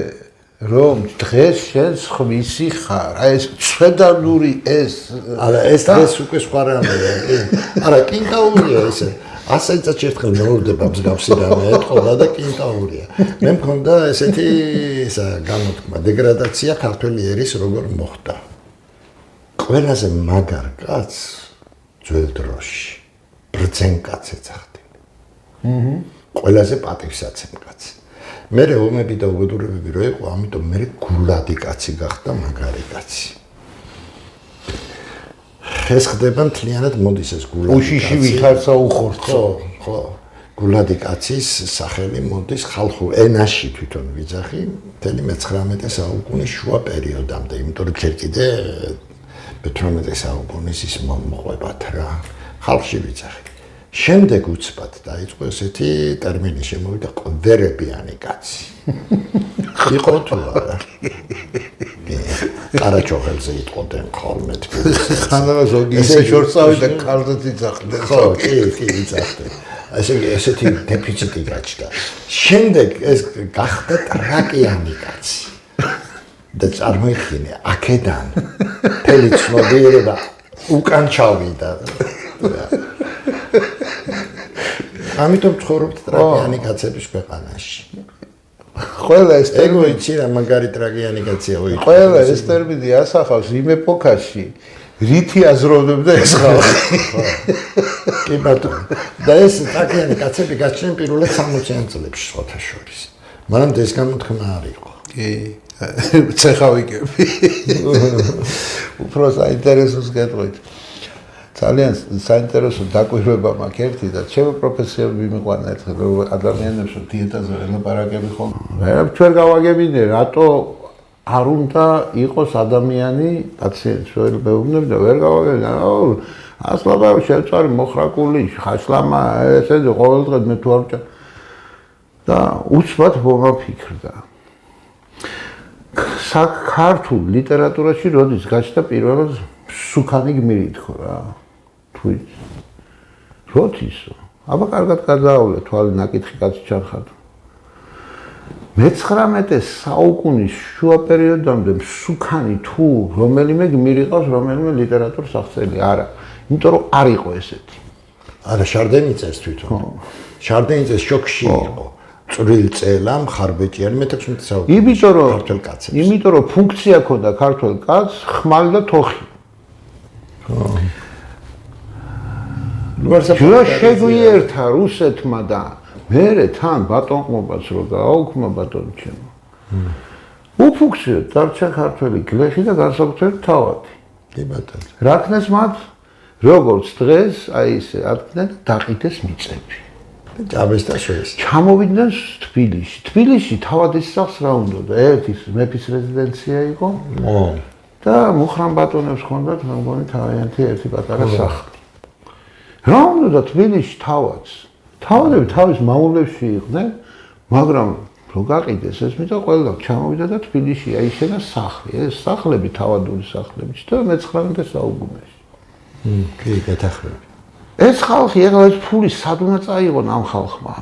რომ დღეს შენ ხვისი ხარ აი ეს ცხედანური ეს არა ეს დღეს უკვე სხვა რამეა არა კინტაურია ესე ასეც ერთხელ მეორდება მსგავსი რამე ეთყობა და კინტაურია მე მქონდა ესეთი ისა გამოთქმა დეგრადაცია ქართველი ერის როგორ მოხდა ყველაზე მაგარ კაც ძველ დროში ბრძენ კაც ეცახდნენ ყველაზე პატივსაცემ კაც მე ომები და უბედურებები რო იყო ამიტომ მე გულადი კაცი გახდა მაგარი კაცი ეს ხდება მთლიანად მოდის ეს გულადი უშიში ვითარცა უხორცო ხო გულადი კაცის სახელი მოდის ხალხურ ენაში თვითონ ვიძახი მთელი მე-19 საუკუნის შუა პერიოდამდე იმიტომ რომ ჯერ კიდე მე-18 საუკუნის ის მოყვებათ რა ხალხში ვიძახი შემდეგ უცბად დაიწყო ესეთი ტერმინი შემოვიდა კვერებიანი კაცი იყო თუ არა ყარაჭოღელზე იტყოდნენ ხოლმე თბილისში ხანდა ზოგი ისე შორსავი და კარდაც იცახდნენ ხო კი იცახდნენ ესეთი დეფიციტი გაჩნდა შემდეგ ეს გახდა ტრაკიანი კაცი და წარმოიდგინე აქედან მთელი ცნობიერება უკან ჩავიდა ამიტომ ცხოვრობთ ტრაკიანი კაცების ქვეყანაში ყველა ეს ეგოიცი რა მაგარი ტრაკიანი კაცია ოი ყველა ეს ტერმინი ასახავს იმ ეპოქაში რითი აზროვნებდა ეს ხალხი კი ბატონო და ეს ტრაკიანი კაცები გაჩნდნენ პირველად 60-იან წლებში სხვათა შორის მაგრამ ეს გამოთქმა არ იყო კი ცეხავიკები უფრო საინტერესოს გეტყვით ძალიან საინტერესო დაკვირვება მაქვს ერთი და ჩემი პროფესიები მიმიყვანა ერთხელ რომ ადამიანებს დიეტაზე ელაპარაკები ხოლმე. ვერ გავაგებინე რატო არ უნდა იყოს ადამიანი პაციენტი შეეუბნები და ვერ გავაგებინე. ასლაბა შეწარი მოხრაკული ხაშლამა ესეთი ყოველდღე მე თუ არ და უცბად მომაფიქრდა. ქართულ ლიტერატურაში როდის გაჩნდა პირველად სუქანი გმირი თქო რა. როთისო აბა კარგად გადაავლე თვალი ნაკითხი კაცი ჩახარ მე-19 საუკუნის შუა პერიოდამდე სუქანი თუ რომელიმე გმირი ყავს რომელიმე ლიტერატურის აღწერილი არა იმიტომ რომ არ იყო ესეთი არა შარდენიცეს თვითონ შარდენიცეს შოქში იყო წვრილ წელა მხარბეჭიანი მე-16 საუკუნეში. იმიტომ რომ ფუნქცია ქონდა ქართველ კაცს ხმალი და თოხი. ჯერ შეგვიერთა რუსეთმა და მერე თან ბატონყმობას რო გააუქმა ბატონო ჩემო. უფუქციოდ დარჩა ქართველი გლეხი და განსაკუთრებით თავადი. კი ბატონო. რაქნეს მათ როგორც დღეს აი ესე ატკდნენ დაყიდეს მიწები. ჭაბეს და შეეს. ჩამოვიდნენ თბილისში. თბილისში თავადის სახლს რა უნდა? ერთი მეფის რეზიდენცია იყო. და მუხრან ბატონებს ჰქონდათ მე მგონი თავიანთი ერთი პატარა სახლი. რა უნდა თბილისში თავადს? თავადები თავის მამულებში იყვნენ, მაგრამ რო გაყიდეს ეს მიწა ყველა ჩამოვიდა და თბილისში აიშენა სახლი. ეს სახლები თავადური სახლები და მე-19 საუკუნეში. კი, გეთახმები. ეს ხალხი ეხლა ეს ფული სადღაც წაიღონ ამ ხალხმა.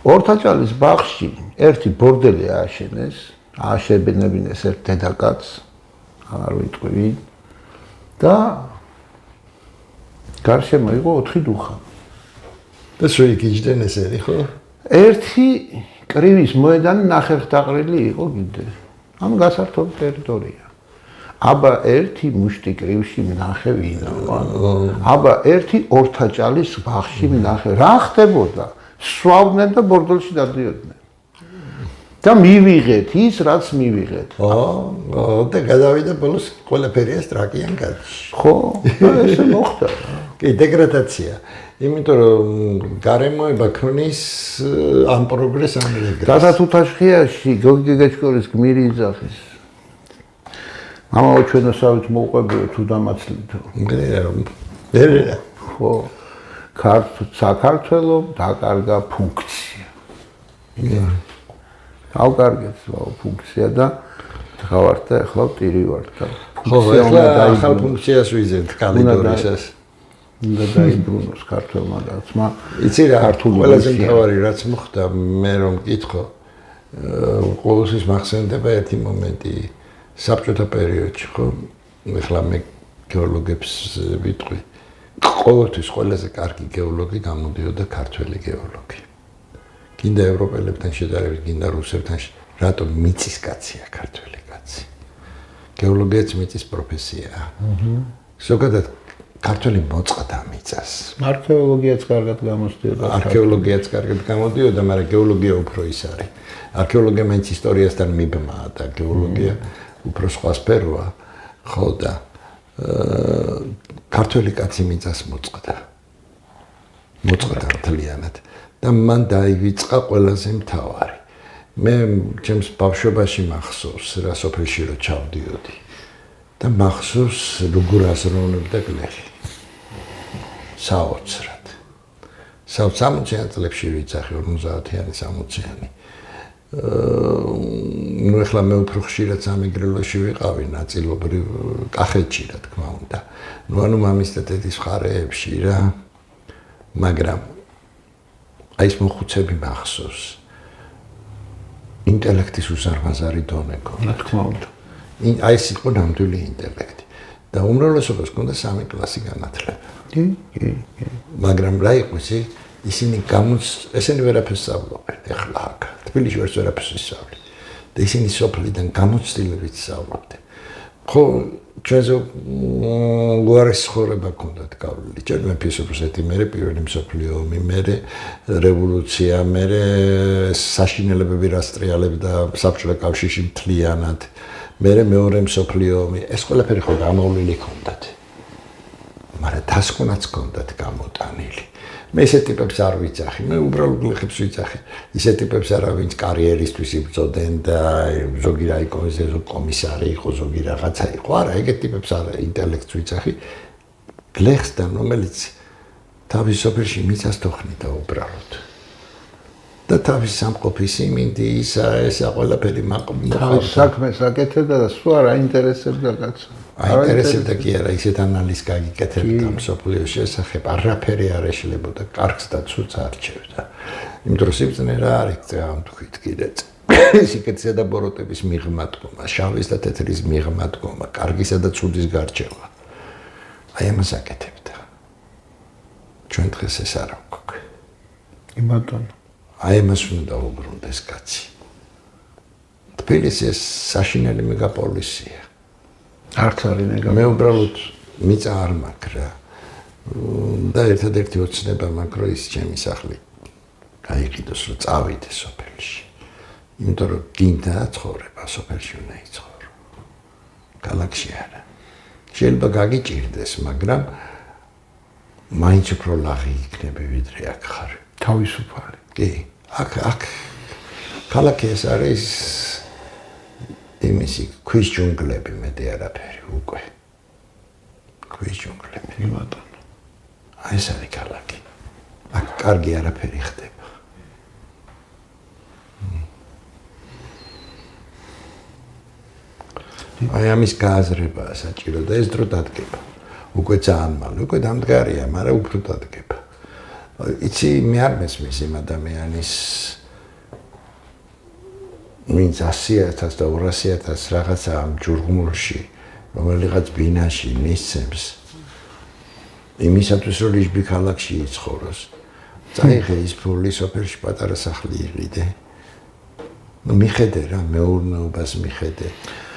ორთაჭალის ბაღში ერთი ბორდელი ააშენეს, ააშენებინეს ერთ დედაკაცს, აღარ ვიტყვი და გარშემო იყო 4 დუხა. და შეიკიჯდნენ ესენი, ხო? ერთი კრივის მოედანი ნახევარდაყრილი იყო კიდე. ამ გასართობ ტერიტორია. აბა ერთი მუშტი კრივში ვნახე ვინა. აბა ერთი ორთაჭალის ბაღში ვნახე. რა ხდებოდა? სვავდნენ და ბორდელში დადიოდნენ. და მივიღეთ ის, რაც მივიღეთ. და გადავიდა ბოლოს ყველაფერი ეს ტრაკიან გადში. ხო, ესე მოხდა. კი, დეგრადაცია. იმიტომ რომ გარემოება ქმნის ამ პროგრესს ამ რეგრესს. დასათუთაშხიაში გოგი გეჩკორის გმირი იძახის. ამაო ჩვენოსავით მოუყვებიო თუ დამაცლითო. ხო. საქართველოს დაკარგა ფუნქცია. ავკარგეთ ფუნქცია და ხავართ და ახლა ტირი ვარ და ფუნქცია უნდა ახალ ფუნქციას ვიზეთ კალიდორისას. უნდა დაიბრუნოს ქართველმა კაცმა. იცი რა, ყველაზე მთავარი რაც მოხდა, მე რომ მკითხო, ყოველთვის მახსენდება ერთი მომენტი საბჭოთა პერიოდში, ხო? ეხლა მე გეოლოგებს ვიტყვი. ყოველთვის ყველაზე კარგი გეოლოგი გამოდიოდა ქართველი გეოლოგი. გინდა ევროპელებთან შედარებით, გინდა რუსებთან, რატომ მიწის კაცია ქართველი კაცი. გეოლოგიაც მიწის პროფესიაა. ზოგადად ქართველი მოწყდა მიწას. არქეოლოგიაც კარგად გამოსდიოდა. არქეოლოგიაც კარგად გამოდიოდა, მაგრამ გეოლოგია უფრო ის არის. არქეოლოგია მაინც ისტორიასთან მიბმაა და გეოლოგია უფრო სხვა სფეროა. ხო და ქართველი კაცი მიწას მოწყდა. მოწყდა მთლიანად. და მან დაივიწყა ყველაზე მთავარი. მე ჩემს ბავშვობაში მახსოვს რა სოფელში რო ჩავდიოდი და მახსოვს როგორ აზროვნებდა გლეხი. საოცრად. 60-იან წლებში ვიცახი 50-იანი 60-იანი. ნუ ეხლა მე უფრო ხშირად სამეგრელოში ვიყავი ნაწილობრივ კახეთში რა თქმა უნდა. ნუ ანუ მამის და დედის მხარეებში რა. მაგრამ აი ეს მოხუცები მახსოვს. ინტელექტის უზარმაზარი დონე ქონდა. რა თქმა უნდა. აი ეს იყო ნამდვილი ინტელექტი. და უმრავლესობას ჰქონდა 3 კლასი განათლება. კი. მაგრამ რა იყო ისინი ესენი ვერაფერს სწავლობენ. ეხლა აქ თბილისში ვერაფერს ისწავლენ. და ისინი სოფლიდან გამოცდილებით სწავლობდნენ. ხო, ჩვენზე უარეს ცხოვრება ჰქონდათ გავლილი. ჯერ მეფის რუსეთი, მერე პირველი მსოფლიო ომი, მერე რევოლუცია, მერე საშინელებები რასტრიალებდა საბჭოთა კავშირში მთლიანად, მერე მეორე მსოფლიო ომი. ეს ყველაფერი ხო გამოვლილი ჰქონდათ. მაგრამ დასკვნაც ჰქონდათ გამოტანილი. მე ისეთ ტიპებს არ ვიცახი, მე უბრალოდ გლეხებს ვიცახი. ისეთ ტიპებს არა, ვინც კარიერისთვის იბრძოდნენ და ზოგი რა იყო, კომისარი იყო, ზოგი რაღაცა იყო. არა, ეგეთ ტიპებს არა, ინტელექტს ვიცახი. გლეხსთან, რომელიც თავის სოფელში მიწას თოხნიდა უბრალოდ. და თავის სამყოფის იმინდი, ესა ყველაფერი თავის საქმეს აკეთებდა და სულ არ აინტერესებდა კაცს. აინტერესებდა კი არა, ისეთ ანალიზს გაგიკეთებდა მსოფლიოს შესახებ, არაფერი არ ეშლებოდა, კარგს და ცუდს არჩევდა. იმიტომ რომ სიბრძნე რა არის ამ თქვით კიდე. სიკეთისა და ბოროტების მიღმა დგომა, შავის და თეთრის მიღმა დგომა, კარგისა და ცუდის გარჩევა. აი ამას აკეთებდა. ჩვენ დღეს ეს არ გვაქვს. კი ბატონო. აი მას უნდა უბრუნდეს კაცი. თბილისი საშინელი მეგაპოლისია. არც არის მეგაპოლისი. მე უბრალოდ მიწა არ მაქვს რა. და ერთადერთი ოცნება მაქვს რომ ის ჩემი სახლი გაიყიდოს რომ წავიდე სოფელში. იმიტომ რომ გინდა ცხოვრება სოფელში უნდა იცხოვრო. ქალაქში არა. შეიძლება გაგიჭირდეს, მაგრამ მაინც უფრო ლაღი იქნები ვიდრე აქ ხარ. თავისუფალი. კი, აქ ქალაქი ეს არის იმისი ქვის ჯუნგლები მეტი არაფერი უკვე. ქვის ჯუნგლები. ბატონო. აი ეს არის ქალაქი. აქ კარგი არაფერი ხდება. აი ამის გააზრებაა საჭირო და ეს დრო დადგება. უკვე ძალიან მალე, უკვე დამდგარია, მაგრამ უფრო დადგება. იცი მე არ მესმის იმ ადამიანის ვინც 100,000 და 200,000 რაღაცა ამ ჯურღმულში, რომელიღაც ბინაში მისცემს იმისათვის რომ ლიჟბი ქალაქში იცხოვროს. წაიღე ის ფული სოფელში პატარა სახლი იყიდე. მიხედე რა, მეურნეობას მიხედე,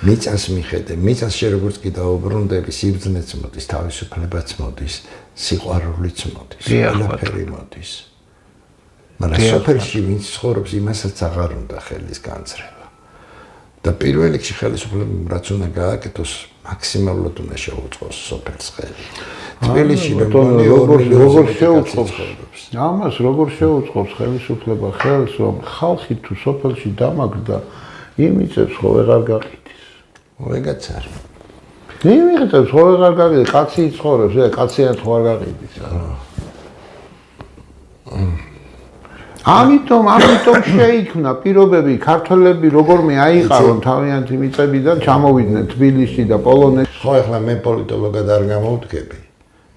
მიწას მიხედე, მიწას შე როგორც კი დაუბრუნდები, სიბრძნეც მოდის, თავისუფლებაც მოდის, სიყვარულიც მოდის, ყველაფერი მოდის. მაგრამ სოფელში ვინც ცხოვრობს, იმასაც აღარ უნდა ხელის განცრება. და პირველ რიგში ხელისუფლებამ რაც უნდა გააკეთოს, მაქსიმალურად უნდა შეუწყოს სოფელს ხელი. თბილისში როგორ შეუწყობს ამას, როგორ შეუწყობს ხელისუფლება ხელს, რომ ხალხი თუ სოფელში დამაგდა, იმიწევს ხო ვეღარ გაყიდის. ეგაც არის. იმიწევს ხო ვეღარ გაყიდის, კაცი იცხოვრებს, კაციანთ ხო არ გაყიდის. ამიტომ შეიქმნა პირობები, ქართველები როგორმე აიყარონ თავიანთი მიწებიდან, ჩამოვიდნენ თბილისში და პოლონეთში. ხო, ახლა მე პოლიტოლოგად არ გამოვდგები.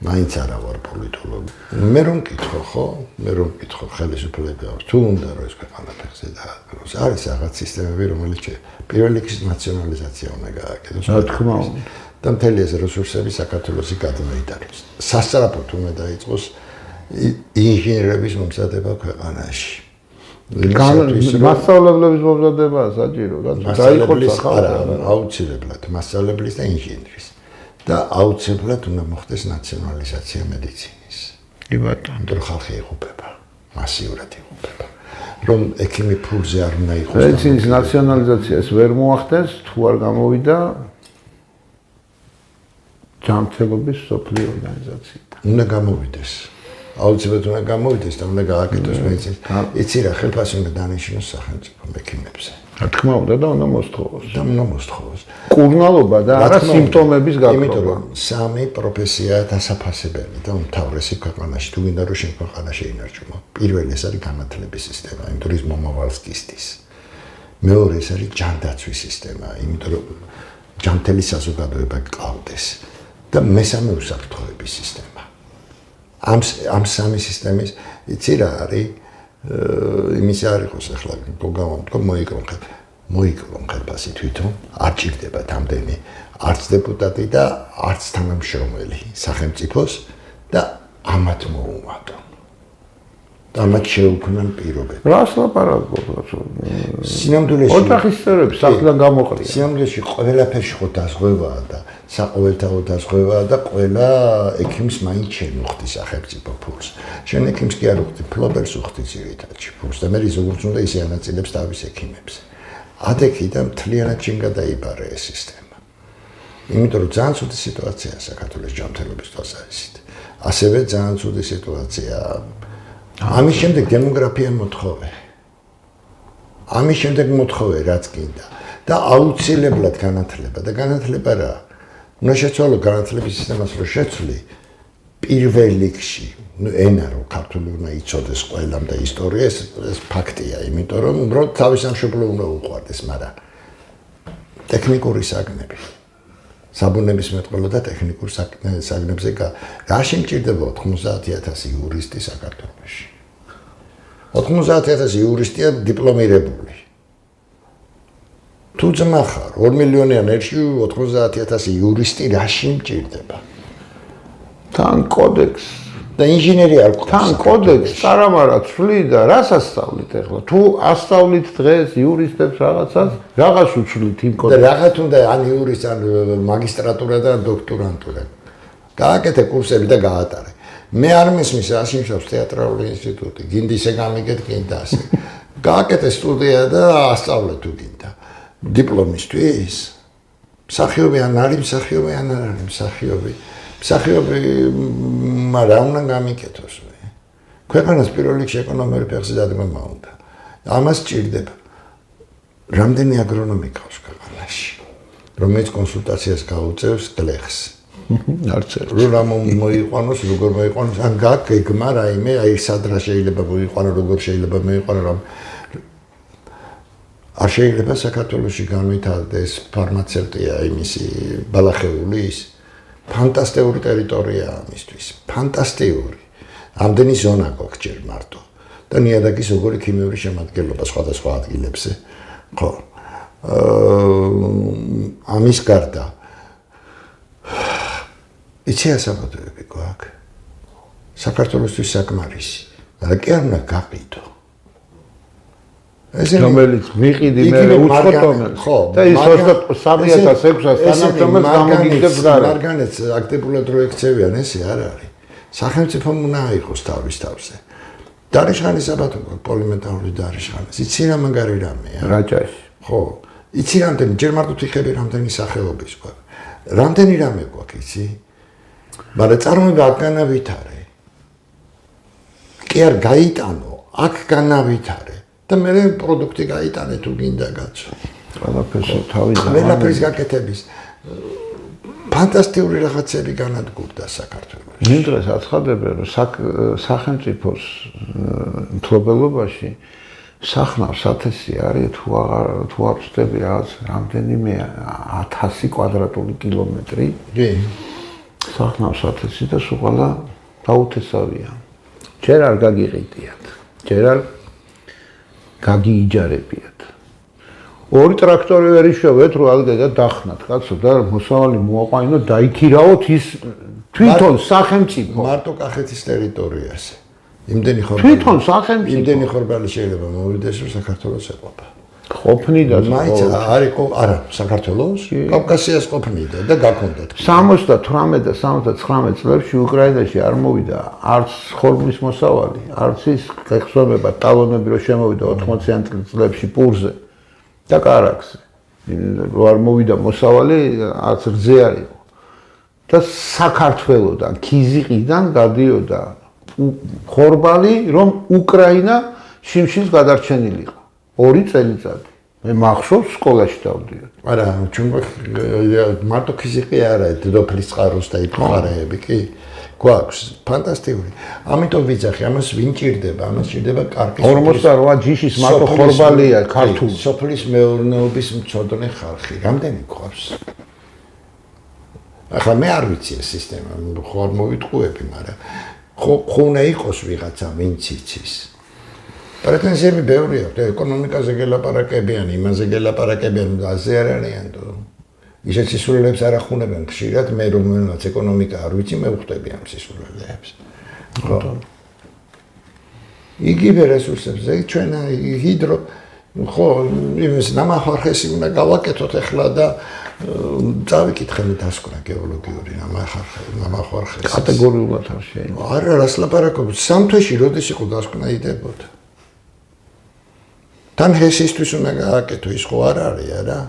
მაინც არა ვარ პოლიტოლოგი. მე რომ მკითხო, ხო? მე რომ მკითხო ხელისუფლებას, თუ უნდა რომ ეს ქვეყანა ფეხზე დაადგინოს, არის რაღაც სისტემები, რომელიც პირველ რიგში ნაციონალიზაცია უნდა გააკეთოს. რა თქმა უნდა. და მთელი ეს რესურსები საქართველოსი გადმოიტანოს. სასწრაფოდ უნდა დაიწყოს ინჟინერების მომზადება ქვეყანაში. მასწავლებლების მომზადება საჭირო, დაიხოცა ხალხი, აუცილებლად მასწავლებლის და ინჟინერის. და აუცილებლად უნდა მოხდეს ნაციონალიზაცია მედიცინის. კი ბატონო. იმიტომ რომ ხალხი იღუპება, მასიურად იღუპება. რომ ექიმი ფულზე არ უნდა იყოს. მედიცინის ნაციონალიზაციას ვერ მოახდენს, თუ არ გამოვიდა ჯანმრთელობის სოფლიო ორგანიზაციიდან. უნდა გამოვიდეს. აუცილებლად უნდა გამოვიდეს და უნდა გააკეთოს მედიცინის. იცი რა, ხელფასი უნდა დანიშნოს სახელმწიფო ექიმებზე. რა თქმა უნდა და უნდა მოსთხოვოს. და უნდა მოსთხოვოს. კურნალობა და არა სიმპტომების გაკრობა. იმიტომ რომ სამი პროფესიაა დასაფასებელი და უმთავრესი ქვეყანაში თუ გინდა რომ შენ ქვეყანა შეინარჩუნო. პირველი ეს არის განათლების სისტემა, იმიტომ რომ ის მომავალს კისდის. მეორე ეს არის ჯანდაცვის სისტემა, იმიტომ რომ ჯანმრთელი საზოგადოება გყავდეს. და მესამე უსაფრთხოების სისტემა. ამ სამი სისტემის იცი რა არის იმის არ იყოს ახლა გოგავანტო მოიკლონ ხელფასი თვითონ არ ჭირდება თამდენი არც დეპუტატი და არც თანამშრომელი სახელმწიფოს და ამათ მოუმატონ. ამათ შეუქმნან პირობები. რას ლაპარაკობ? სინამდვილეში ოთახის წევრები სახლიდან გამოყრია. სინამდვილეში ყველაფერში ხო დაზღვევაა და საყოველთაო დაზღვევაა და ყველა ექიმს მაინც შენ უხდი სახელმწიფო ფულს. შენ ექიმს კი არ უხდი, ფლობელს უხდი ძირითადში ფულს და მე როგორც უნდა ისე ანაწილებს თავის ექიმებს. ადექიდან მთლიანად შენ გადაიბარე ეს სისტემა. იმიტომ რომ ძალიან ცუდი სიტუაციაა საქართველოს ჯანმრთელობის თვალსაზრისით. ასევე ძალიან ცუდი სიტუაციაა. ამის შემდეგ დემოგრაფია მოთხოვე. ამის შემდეგ მოთხოვე რაც კიდე და აუცილებლად განათლება და განათლება რა? უნდა შეცვალო განათლების სისტემას რო შეცვლი პირველ რიგში, ენა რო ქართული უნდა იცოდეს ყველამ და ისტორია ეს ფაქტია, იმიტომ რომ უბრალოდ თავის სამშობლო უნდა უყვარდეს, მაგრამ ტექნიკური საგნები საბუნების მეტყველო და ტექნიკურ საგნებზე რა შემჭირდება 90,000 იურისტი საქართველოში. 90,000 იურისტია დიპლომირებული. თუ ძმა ხარ 2 მილიონიან ერში 90,000 იურისტი რა შემჭირდება? თან კოდექს და ინჟინერი არ გყავს. თან კოდექსს წარავარა ცვლი და რას ასწავლით ახლა? თუ ასწავლით დღეს იურისტებს რაღაცას, რაღაც უცვლით იმ და კოდექსს. რაღაც უნდა ან იურის ან მაგისტრატურა და დოქტორანტურა. გააკეთე კურსები და გაატარე. მე არ მისმის აშიმშობს თეატრალური ინსტიტუტი, გინდა ისე გამიგეთ, გინდა ასე. გააკეთე სტუდია და ასწავლე თუ გინდა. დიპლომისთვის მსახიობი ან არის მსახიობი ან არ არის მსახიობი. მსახიობი რა უნდა გამიკეთოს? ქვეყანას პირველ რიგში ეკონომიური ფეხზე დადგმა უნდა. ამას სჭირდება. რამდენი აგრონომი ყავს ქვეყანაში, რომელიც კონსულტაციას გაუწევს გლეხს. არც ერთ. რა მოიყვანოს, როგორ მოიყვანოს, ან გაგეგმა რაიმე, აი სადრა შეიძლება მოიყვანო, როგორ შეიძლება მოიყვანო რამ. არ შეიძლება საქართველოში განვითარდეს ფარმაცევტია იმისი ბალახეულის ფანტასტიკური ტერიტორიაა ამისთვის. ფანტასტიკური. ამდენი ზონა გვაქვს ჯერ მარტო. და ნიადაგის როგორი ქიმიური შემადგენლობა სხვადასხვა ადგილებზე. ხო. ამის გარდა იცი ასაბადოები გვაქვს. საქართველოსთვის საკმარისი. და კი არ უნდა გაყიდო. რომელიც მიყიდი მე უცხოთომენ და ის 3600 თანამშრომელს გამოგიგებს გარა. მარგანეც აქტიურად რო ექცევიან, ესე არ არის. სახელმწიფომ უნდა აიღოს თავის თავზე. დარიშხანის საბადოა პოლიმეტალური დარიშხანის. იცი რა მაგარი რამეა? რაჭაში. ხო. იცი რამდენი ჯერ მარტო თიხები რამდენი სახეობის გვაქვს. რამდენი რამე გვაქვს, იცი? მაგრამ წარმოება აქ განავითარე. კი არ გაიტანო, აქ განავითარე. და მე პროდუქტი გაიტანე თუ გინდა კაცო. ყველაფერს თავიდან. ყველაფერს გაკეთების ფანტასტიკური რაღაცები განადგურდა საქართველოში. მე დღეს აცხადებენ, რომ სახელმწიფოს მფლობელობაში სახნავ სათესი არის თუ არ ვწდები რაღაც რამდენიმე 1000 კვადრატული კილომეტრი. კი. სახნავ სათესი და სულ დაუთესავია. ჯერ არ გაგიყიდიათ. ჯერ არ გაგიიჯარებიათ. ორი ტრაქტორი ვერ იშვებეთ, რომ ალგე და დახნათ, კაცო, და მოსავალი მოაყვანინო, დაიქირაოთ ის თვითონ სახელმწიფო. მარტო კახეთის ტერიტორიაზე. იმდენი ხორბალი. თვითონ სახელმწიფო. იმდენი ხორბალი შეიძლება მოვიდეს, რომ საქართველოს ეყოფა. ყოფნიდა მაინც არა საქართველოს, კავკასიას ყოფნიდა და გაქონდათ. 78 და 79 წლებში უკრაინაში არ მოვიდა არც ხორბლის მოსავალი, არც ის გეხსოვება ტალონები რომ შემოვიდა 80-იან წლებში პურზე და კარაქსზე. რო არ მოვიდა მოსავალი, არც რძე არ იყო. და საქართველოსდან, ქიზიყიდან გადიოდა ხორბალი, რომ უკრაინა შიმშილს გადარჩენილიყო. 2 წელიწადი. მე მახსოვს სკოლაში დავდიოდი. არა, ჩვენ მარტო ქიზიყი არა, დედოფლის წყაროს და იფყარეები კი გვაქვს. ფანტასტიკური. ამიტომ ვიძახი, ამას ვინ ჭირდება? ამას ჭირდება კარგი 48 ჯიშის მარტო ხორბალია ქართული. სოფლის მეურნეობის მწოდნე ხალხი. რამდენი გვყავს? ახლა მე არ ვიცი ეს სისტემა, ხო არ მოვიტყუები, მაგრამ ხო უნდა იყოს ვიღაცა ვინც იცის. პრეტენზიები ბევრი აქვს, ეკონომიკაზე გელაპარაკებიან, იმაზე გელაპარაკებიან, ასე არ არიან თუ. ისეთ სისულელებს არ ახუნებენ ხშირად, მე რომელსაც ეკონომიკა არ ვიცი, მე ვხვდები ამ სისულელებს. ხო. იგივე რესურსებზე, ჩვენ ჰიდრო, ხო, იმის ნამახარხესი უნდა გავაკეთოთ ახლა და წავიკითხე მე დასკვნა გეოლოგიური ნამახარხესი. კატეგორიულად არ შეიძლება. არა, რას ლაპარაკობთ? სამთვეში როდის იყო დასკვნა იდებოდა? თან ჰესისთვის უნდა გააკეთო, ის ხო არ არის, არა?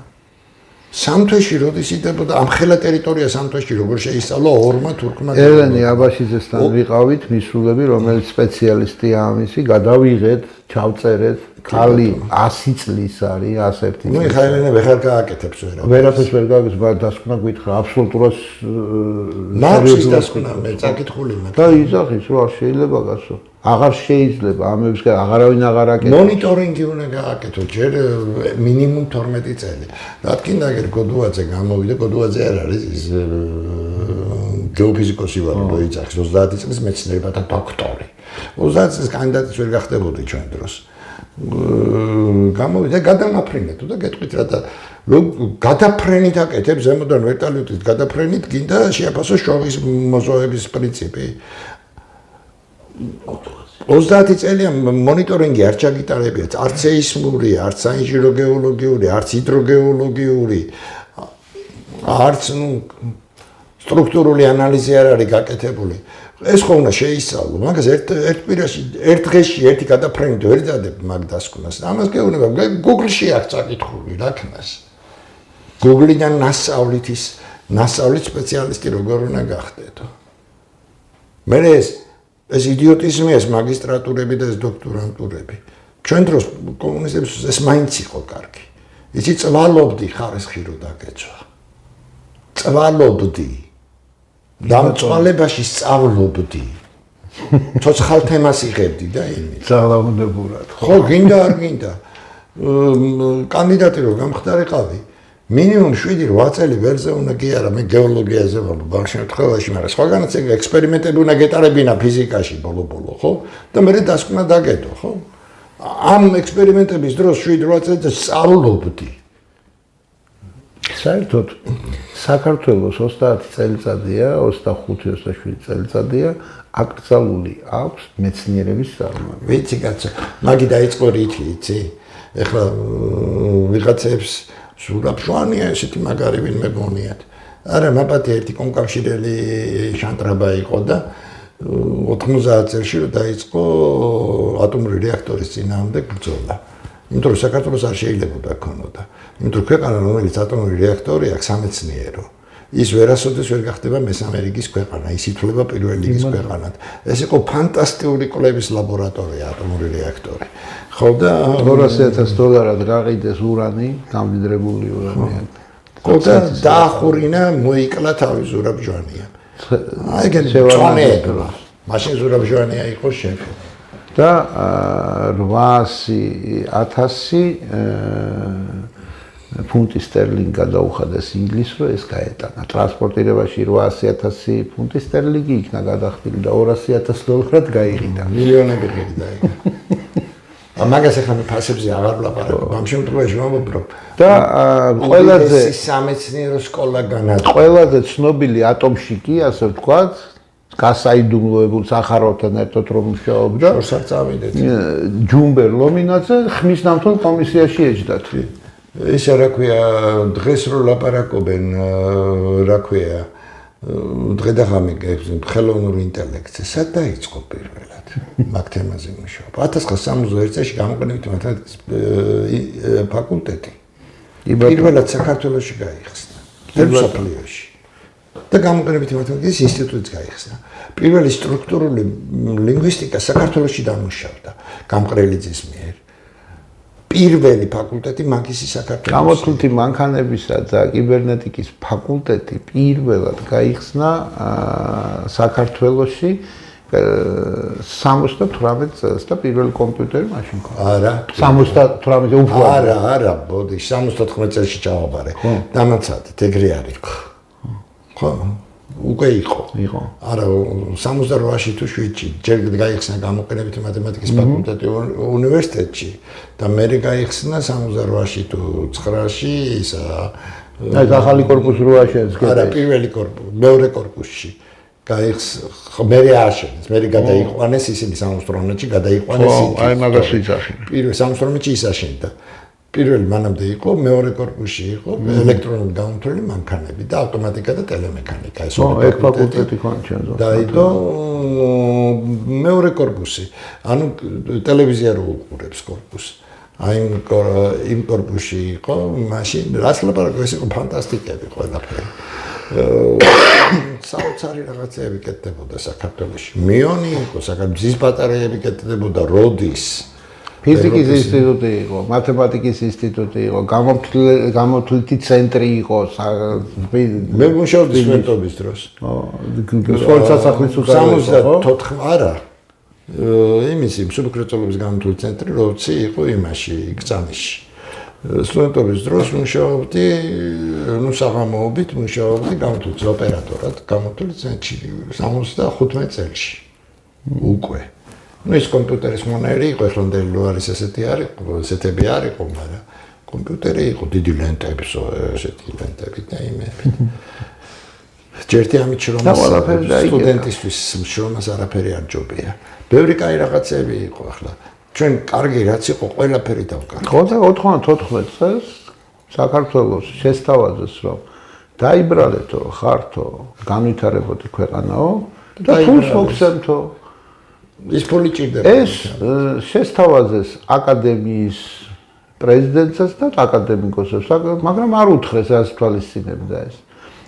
სამთვეში როდის იდებოდა ამ ხელა ტერიტორია სამთვეში როგორ შეისწავლა ორმა თურქმა ელენი აბაშიძესთან ვიყავით მისულები, რომელიც სპეციალისტია ამისი, გადავიღეთ, ჩავწერეთ, ქალი 100 წლის არის, 101 წლის. ნუ ეხლა ელენე ვეღარ გააკეთებს ვერაფერს. ვერაფერს ვერ გააკეთებს, მაგრამ დასკვნა გითხრა, აბსოლუტურად მაქვს დასკვნა, მე წაკითხული მაქვს. და იძახის, რომ არ შეიძლება გასო. აღარ შეიძლება, ამებს აღარავინ აღარ აკეთებს. მონიტორინგი უნდა გააკეთო, ჯერ მინიმუმ 12 წელი. რადგან გოდუაძე გამოვიდა, გოდუაძე არ არის ის გეოფიზიკოსი ვარ, რო იძახის 30 წლის მეცნიერებათა დოქტორი. 30 წლის კანდიდატიც ვერ გახდებოდი ჩვენ დროს. გამოვიდა, გადამაფრინეთო და გეტყვით რა და გადაფრენით აკეთებ ზემოდან ვერტალიტით გადაფრენით გინდა შეაფასოს შოვის მოზოების პრინციპი. 30 წელია მონიტორინგი არ ჩაგიტარებიათ, არც სეისმური, არც საინჟინრო-გეოლოგიური, არც ჰიდროგეოლოგიური, არც სტრუქტურული ანალიზი არ არის გაკეთებული. ეს ხო უნდა შეისწავლო, მაგას ერთ კვირაში, ერთ დღეში ერთი გადაფრენით ვერ ძადებ მაგ დასკვნას. ამას გეუბნება, Google-ში აქვს წაკითხული, რა თქმა. Google-დან ნასწავლის სპეციალისტი როგორ უნდა გახდეთო. მე ეს იდიოტიზმია, ეს მაგისტრატურები და ეს დოქტორანტურები. ჩვენ დროს კომუნისტებს ეს მაინც იყო კარგი. იცი წვალობდი ხარისხი რო დაგეცვა. წვალობდი. დამწვალებაში სწავლობდი. ცოცხალ თემას იღებდი და იმით. ძალაუნდებურად. ხო, გინდა არ გინდა. კანდიდატი რო გამხდარიყავი, მინიმუმ 7-8 წელი ვერზე უნდა კი არა, მე გეოლოგიაზე ვარ ბავშვებთან, მაგრამ სხვაგანაც ექსპერიმენტები უნდა გეტარებინა ფიზიკაში ბოლო-ბოლო, ხო? და მე დასკვნა დაგედო, ხო? ამ ექსპერიმენტების დროს 7-8 წელი სწავლობდი. საერთოდ საქართველოს 30 წელიწადია, 25-27 წელიწადია აკრძალული აქვს მეცნიერების წარმოება. ვიცი კაცო, მაგი დაიწყო რითი, იცი? ეხლა ვიღაცებს სურაბჟვანია ესეთი მაგარი ვინმე გონიათ. არა, მაპატი ერთი კომკავშირელი შანტრაბა იყო და 90 წელში რომ დაიწყო ატომური რეაქტორის წინააღმდეგ ბრძოლა. იმიტომ რომ საქართველოს არ შეიძლება ქონოდა. იმიტომ რომ ქვეყანა რომელიც ატომური რეაქტორი აქვს სამეცნიერო. ის ვერასოდეს ვერ გახდება მესამე რიგის ქვეყანა, ის ითვლება პირველ რიგის ქვეყანად. ეს იყო ფანტასტიკური კვლევის ლაბორატორია ატომური რეაქტორი. ხო და $200,000 გაყიდეს ურანი, გამდიდრებული ურანი. ხო და დაახურინა, მოიკლა თავი ზურაბჟვანია. აი ეგ ჩვენებო. მაშინ ზურაბჟვანია იყო შეფი. და 800,000 ფუნტი სტერლინგი გადაუხადეს ინგლისს, რომ ეს გაეტანა. ტრანსპორტირებაში 800,000 ფუნტი სტერლინგი იქნა გადახდილი და $200,000 გაიყიდა. მილიონები ღირდა იქ. მაგას ახლა მე ფასებზე აღარ ვლაპარაკობ. ამ შემთხვევაში ვამბობ, და ყველაზე სამეცნიერო სკოლა განაწყო. ყველაზე ცნობილი ატომში კი, ასე ვთქვათ, გასაიდუმლოებულ სახაროვთან ერთად რომ მუშაობდა. შორს წავიდეთ. ჯუმბერ ლომინაძე ხმის ნამდვილ კომისიაში ეჯდათ. ისა რა ქვია, დღეს რო ლაპარაკობენ, რა ქვია, დღე და ღამე ხელოვნური ინტელექტზე, სად დაიწყო პირველად მაგ თემაზე მუშაობა? 1961 წელს გამოყენებით მათემატიკის ფაკულტეტი. პირველად საქართველოში გაიხსნა. მსოფლიოში. და გამოყენებით მათემატიკის ინსტიტუტიც გაიხსნა. პირველი სტრუქტურული ლინგვისტიკა საქართველოში დამუშავდა გამყრელიძის მიერ. პირველი ფაკულტეტი მაგისი საქართველოში. გამოთვლითი მანქანებისა და კიბერნეტიკის ფაკულტეტი პირველად გაიხსნა საქართველოში 78 წელს და პირველი კომპიუტერი მაშინ ქონდა. არა, 78 უფრო. არა, ბოდი, 79 წელს ჩავაბარე. დამაცადეთ, ეგრე არის. ხო, უკვე იყო. არა, 68-ში თუ 7-ში ჯერ გაიხსნა გამოყენებითი მათემატიკის ფაკულტეტი უნივერსიტეტში და მე გაიხსნა 68-ში თუ 9-ში ისა აი ახალი корпуსი 8-ში არა, პირველი корпуსი, მეორე корпуსში გაიხსნა, მე ააშენეს, მე გადაიყვანეს ისინი 68-ში გადაიყვანეს ისინი. აი მაგას ვიძახი. პირველ 68-ში ის აშენდა. პირველი მანამდე იყო, მეორე корпуსში იყო ელექტრონული გამომთვლელი მანქანები და ავტომატიკა და ტელემექანიკა. ეს ორი ფაკულტეტი ქონდა. დაიდო მეორე корпуსი. ანუ ტელევიზია რო უყურებს корпуსი. აი იმ корпуსში იყო, მაშინ რაც ლაპარაკობ, ეს იყო ფანტასტიკები ყველაფერი. საოცარი რაღაცეები კეთდებოდა საქართველოში. მიონი იყო, საქართველოს ბატარეები კეთდებოდა, როდის ფიზიკის ინსტიტუტი იყო, მათემატიკის ინსტიტუტი იყო, გამოთვლითი ცენტრი იყო. მე მუშაობდი სტუდენტობის დროს. სკოლის სასახლის უკან 74 არა. იმისი მსოფლიოს გამოთვლითი ცენტრი როცი იყო იმაში, გწამისში. სტუდენტობის დროს მუშაობდი, საღამოობით მუშაობდი გამოთვლის ოპერატორად, გამოთვლის ცენტრში 75 წელში. უკვე ну ის კომპიუტერის მონერი იყო, ეხლამდელი რო არის ესეთი არის, ესეთები არ იყო, მაგრამ კომპიუტერი იყო დიდი ლენტები, ესეთი ლენტები და იმები. ჯერთი ამით და ყველაფერი დაიგეთა. სტუდენტისთვის შრომას არაფერი არ ჯობია. ბევრი კაი რაღაცები იყო ახლა. ჩვენ კარგი რაც იყო, ყველაფერი დავკარგეთ. ხო და 94 წელს საქართველოს შესთავაზეს რომ დაიბრალეთო, ხართო, განვითარებოდი ქვეყანაო და ფულს მოგცემთო. ის ფული ჭირდება. ეს შესთავაზეს აკადემიის პრეზიდენტსაც და აკადემიკოსებს, მაგრამ არ უთხრეს რას თვალისწინებდა ეს.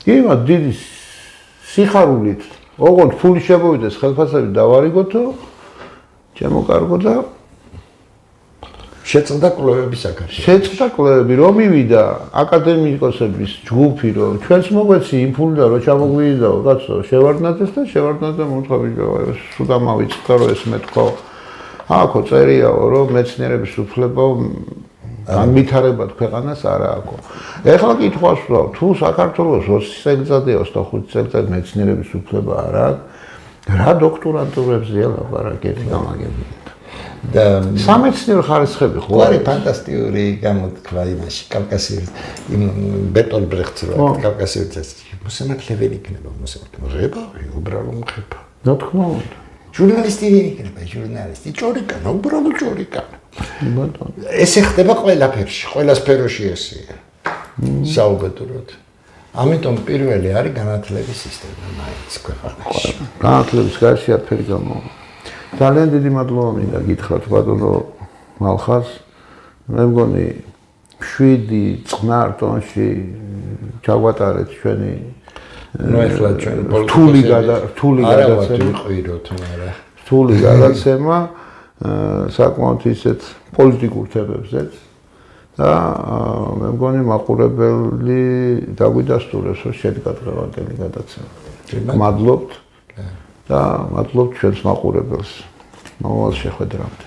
იმათ დიდი სიხარულით, ოღონდ ფული შემოვიდეს, ხელფასები დავარიგოთო, შემოკარგო და შეწყდა კვლევები საქართველოში. შეწყდა კვლევები, რომ მივიდა აკადემიკოსების ჯგუფი, რომ ჩვენც მოგვეცი იმ ფულიდან, რომ ჩამოგვიდაო, კაცო, შევარდნაძეს და შევარდნაძე მოთხრა ბიჭო, სუდა მავიწყდა, რომ ეს მეთქო. აქო წერიაო, რომ მეცნიერების უფლება განვითარებად ქვეყანას არ აქვს. ეხლა კითხვას ვსვამ, თუ საქართველოს 20 წელიწადი, 25 წელიწადი მეცნიერების უფლება არ აქვს, რა დოქტორანტურებზეა ლაპარაკი გამაგებია. და სამეცნიერო ხარისხები ხო არის ფანტასტიკური გამოთქვა იმაში, კავკასიის იმ ბერტოლ ბრეხტს რო კავკასიის მოსამართლებელი იქნება, მოსამართლება, უბრალოდ ხება. რა თქმა უნდა. ჟურნალისტი იქნება, ჟურნალისტი, ჭორიკანა, უბრალოდ ჭორიკანა. ბატონო. ესე ხდება ყველაფერში, ყველა სფეროში ესეა. საუბედუროდ. ამიტომ პირველი არის განათლების სისტემა მაინც ქვეყანაში. განათლების გარშე არაფერი გამოვა. ძალიან დიდი მადლობა მინდა გითხრათ ბატონო მალხას. მე მგონი 7 წყნარ ტონში ჩაგვატარეთ ჩვენი ეხლა ჩვენ რთული გადაცემა ვიყიროთ, მაგრამ რთული გადაცემა საკმაოდ ისეთ პოლიტიკურ თემებზეც და მე მგონი მაყურებელი დაგვიდასტურებს რომ შედგა დღევანდელი გადაცემა. მადლობთ და მადლობთ ჩვენს მაყურებელს. მომავალ შეხვედრამდე.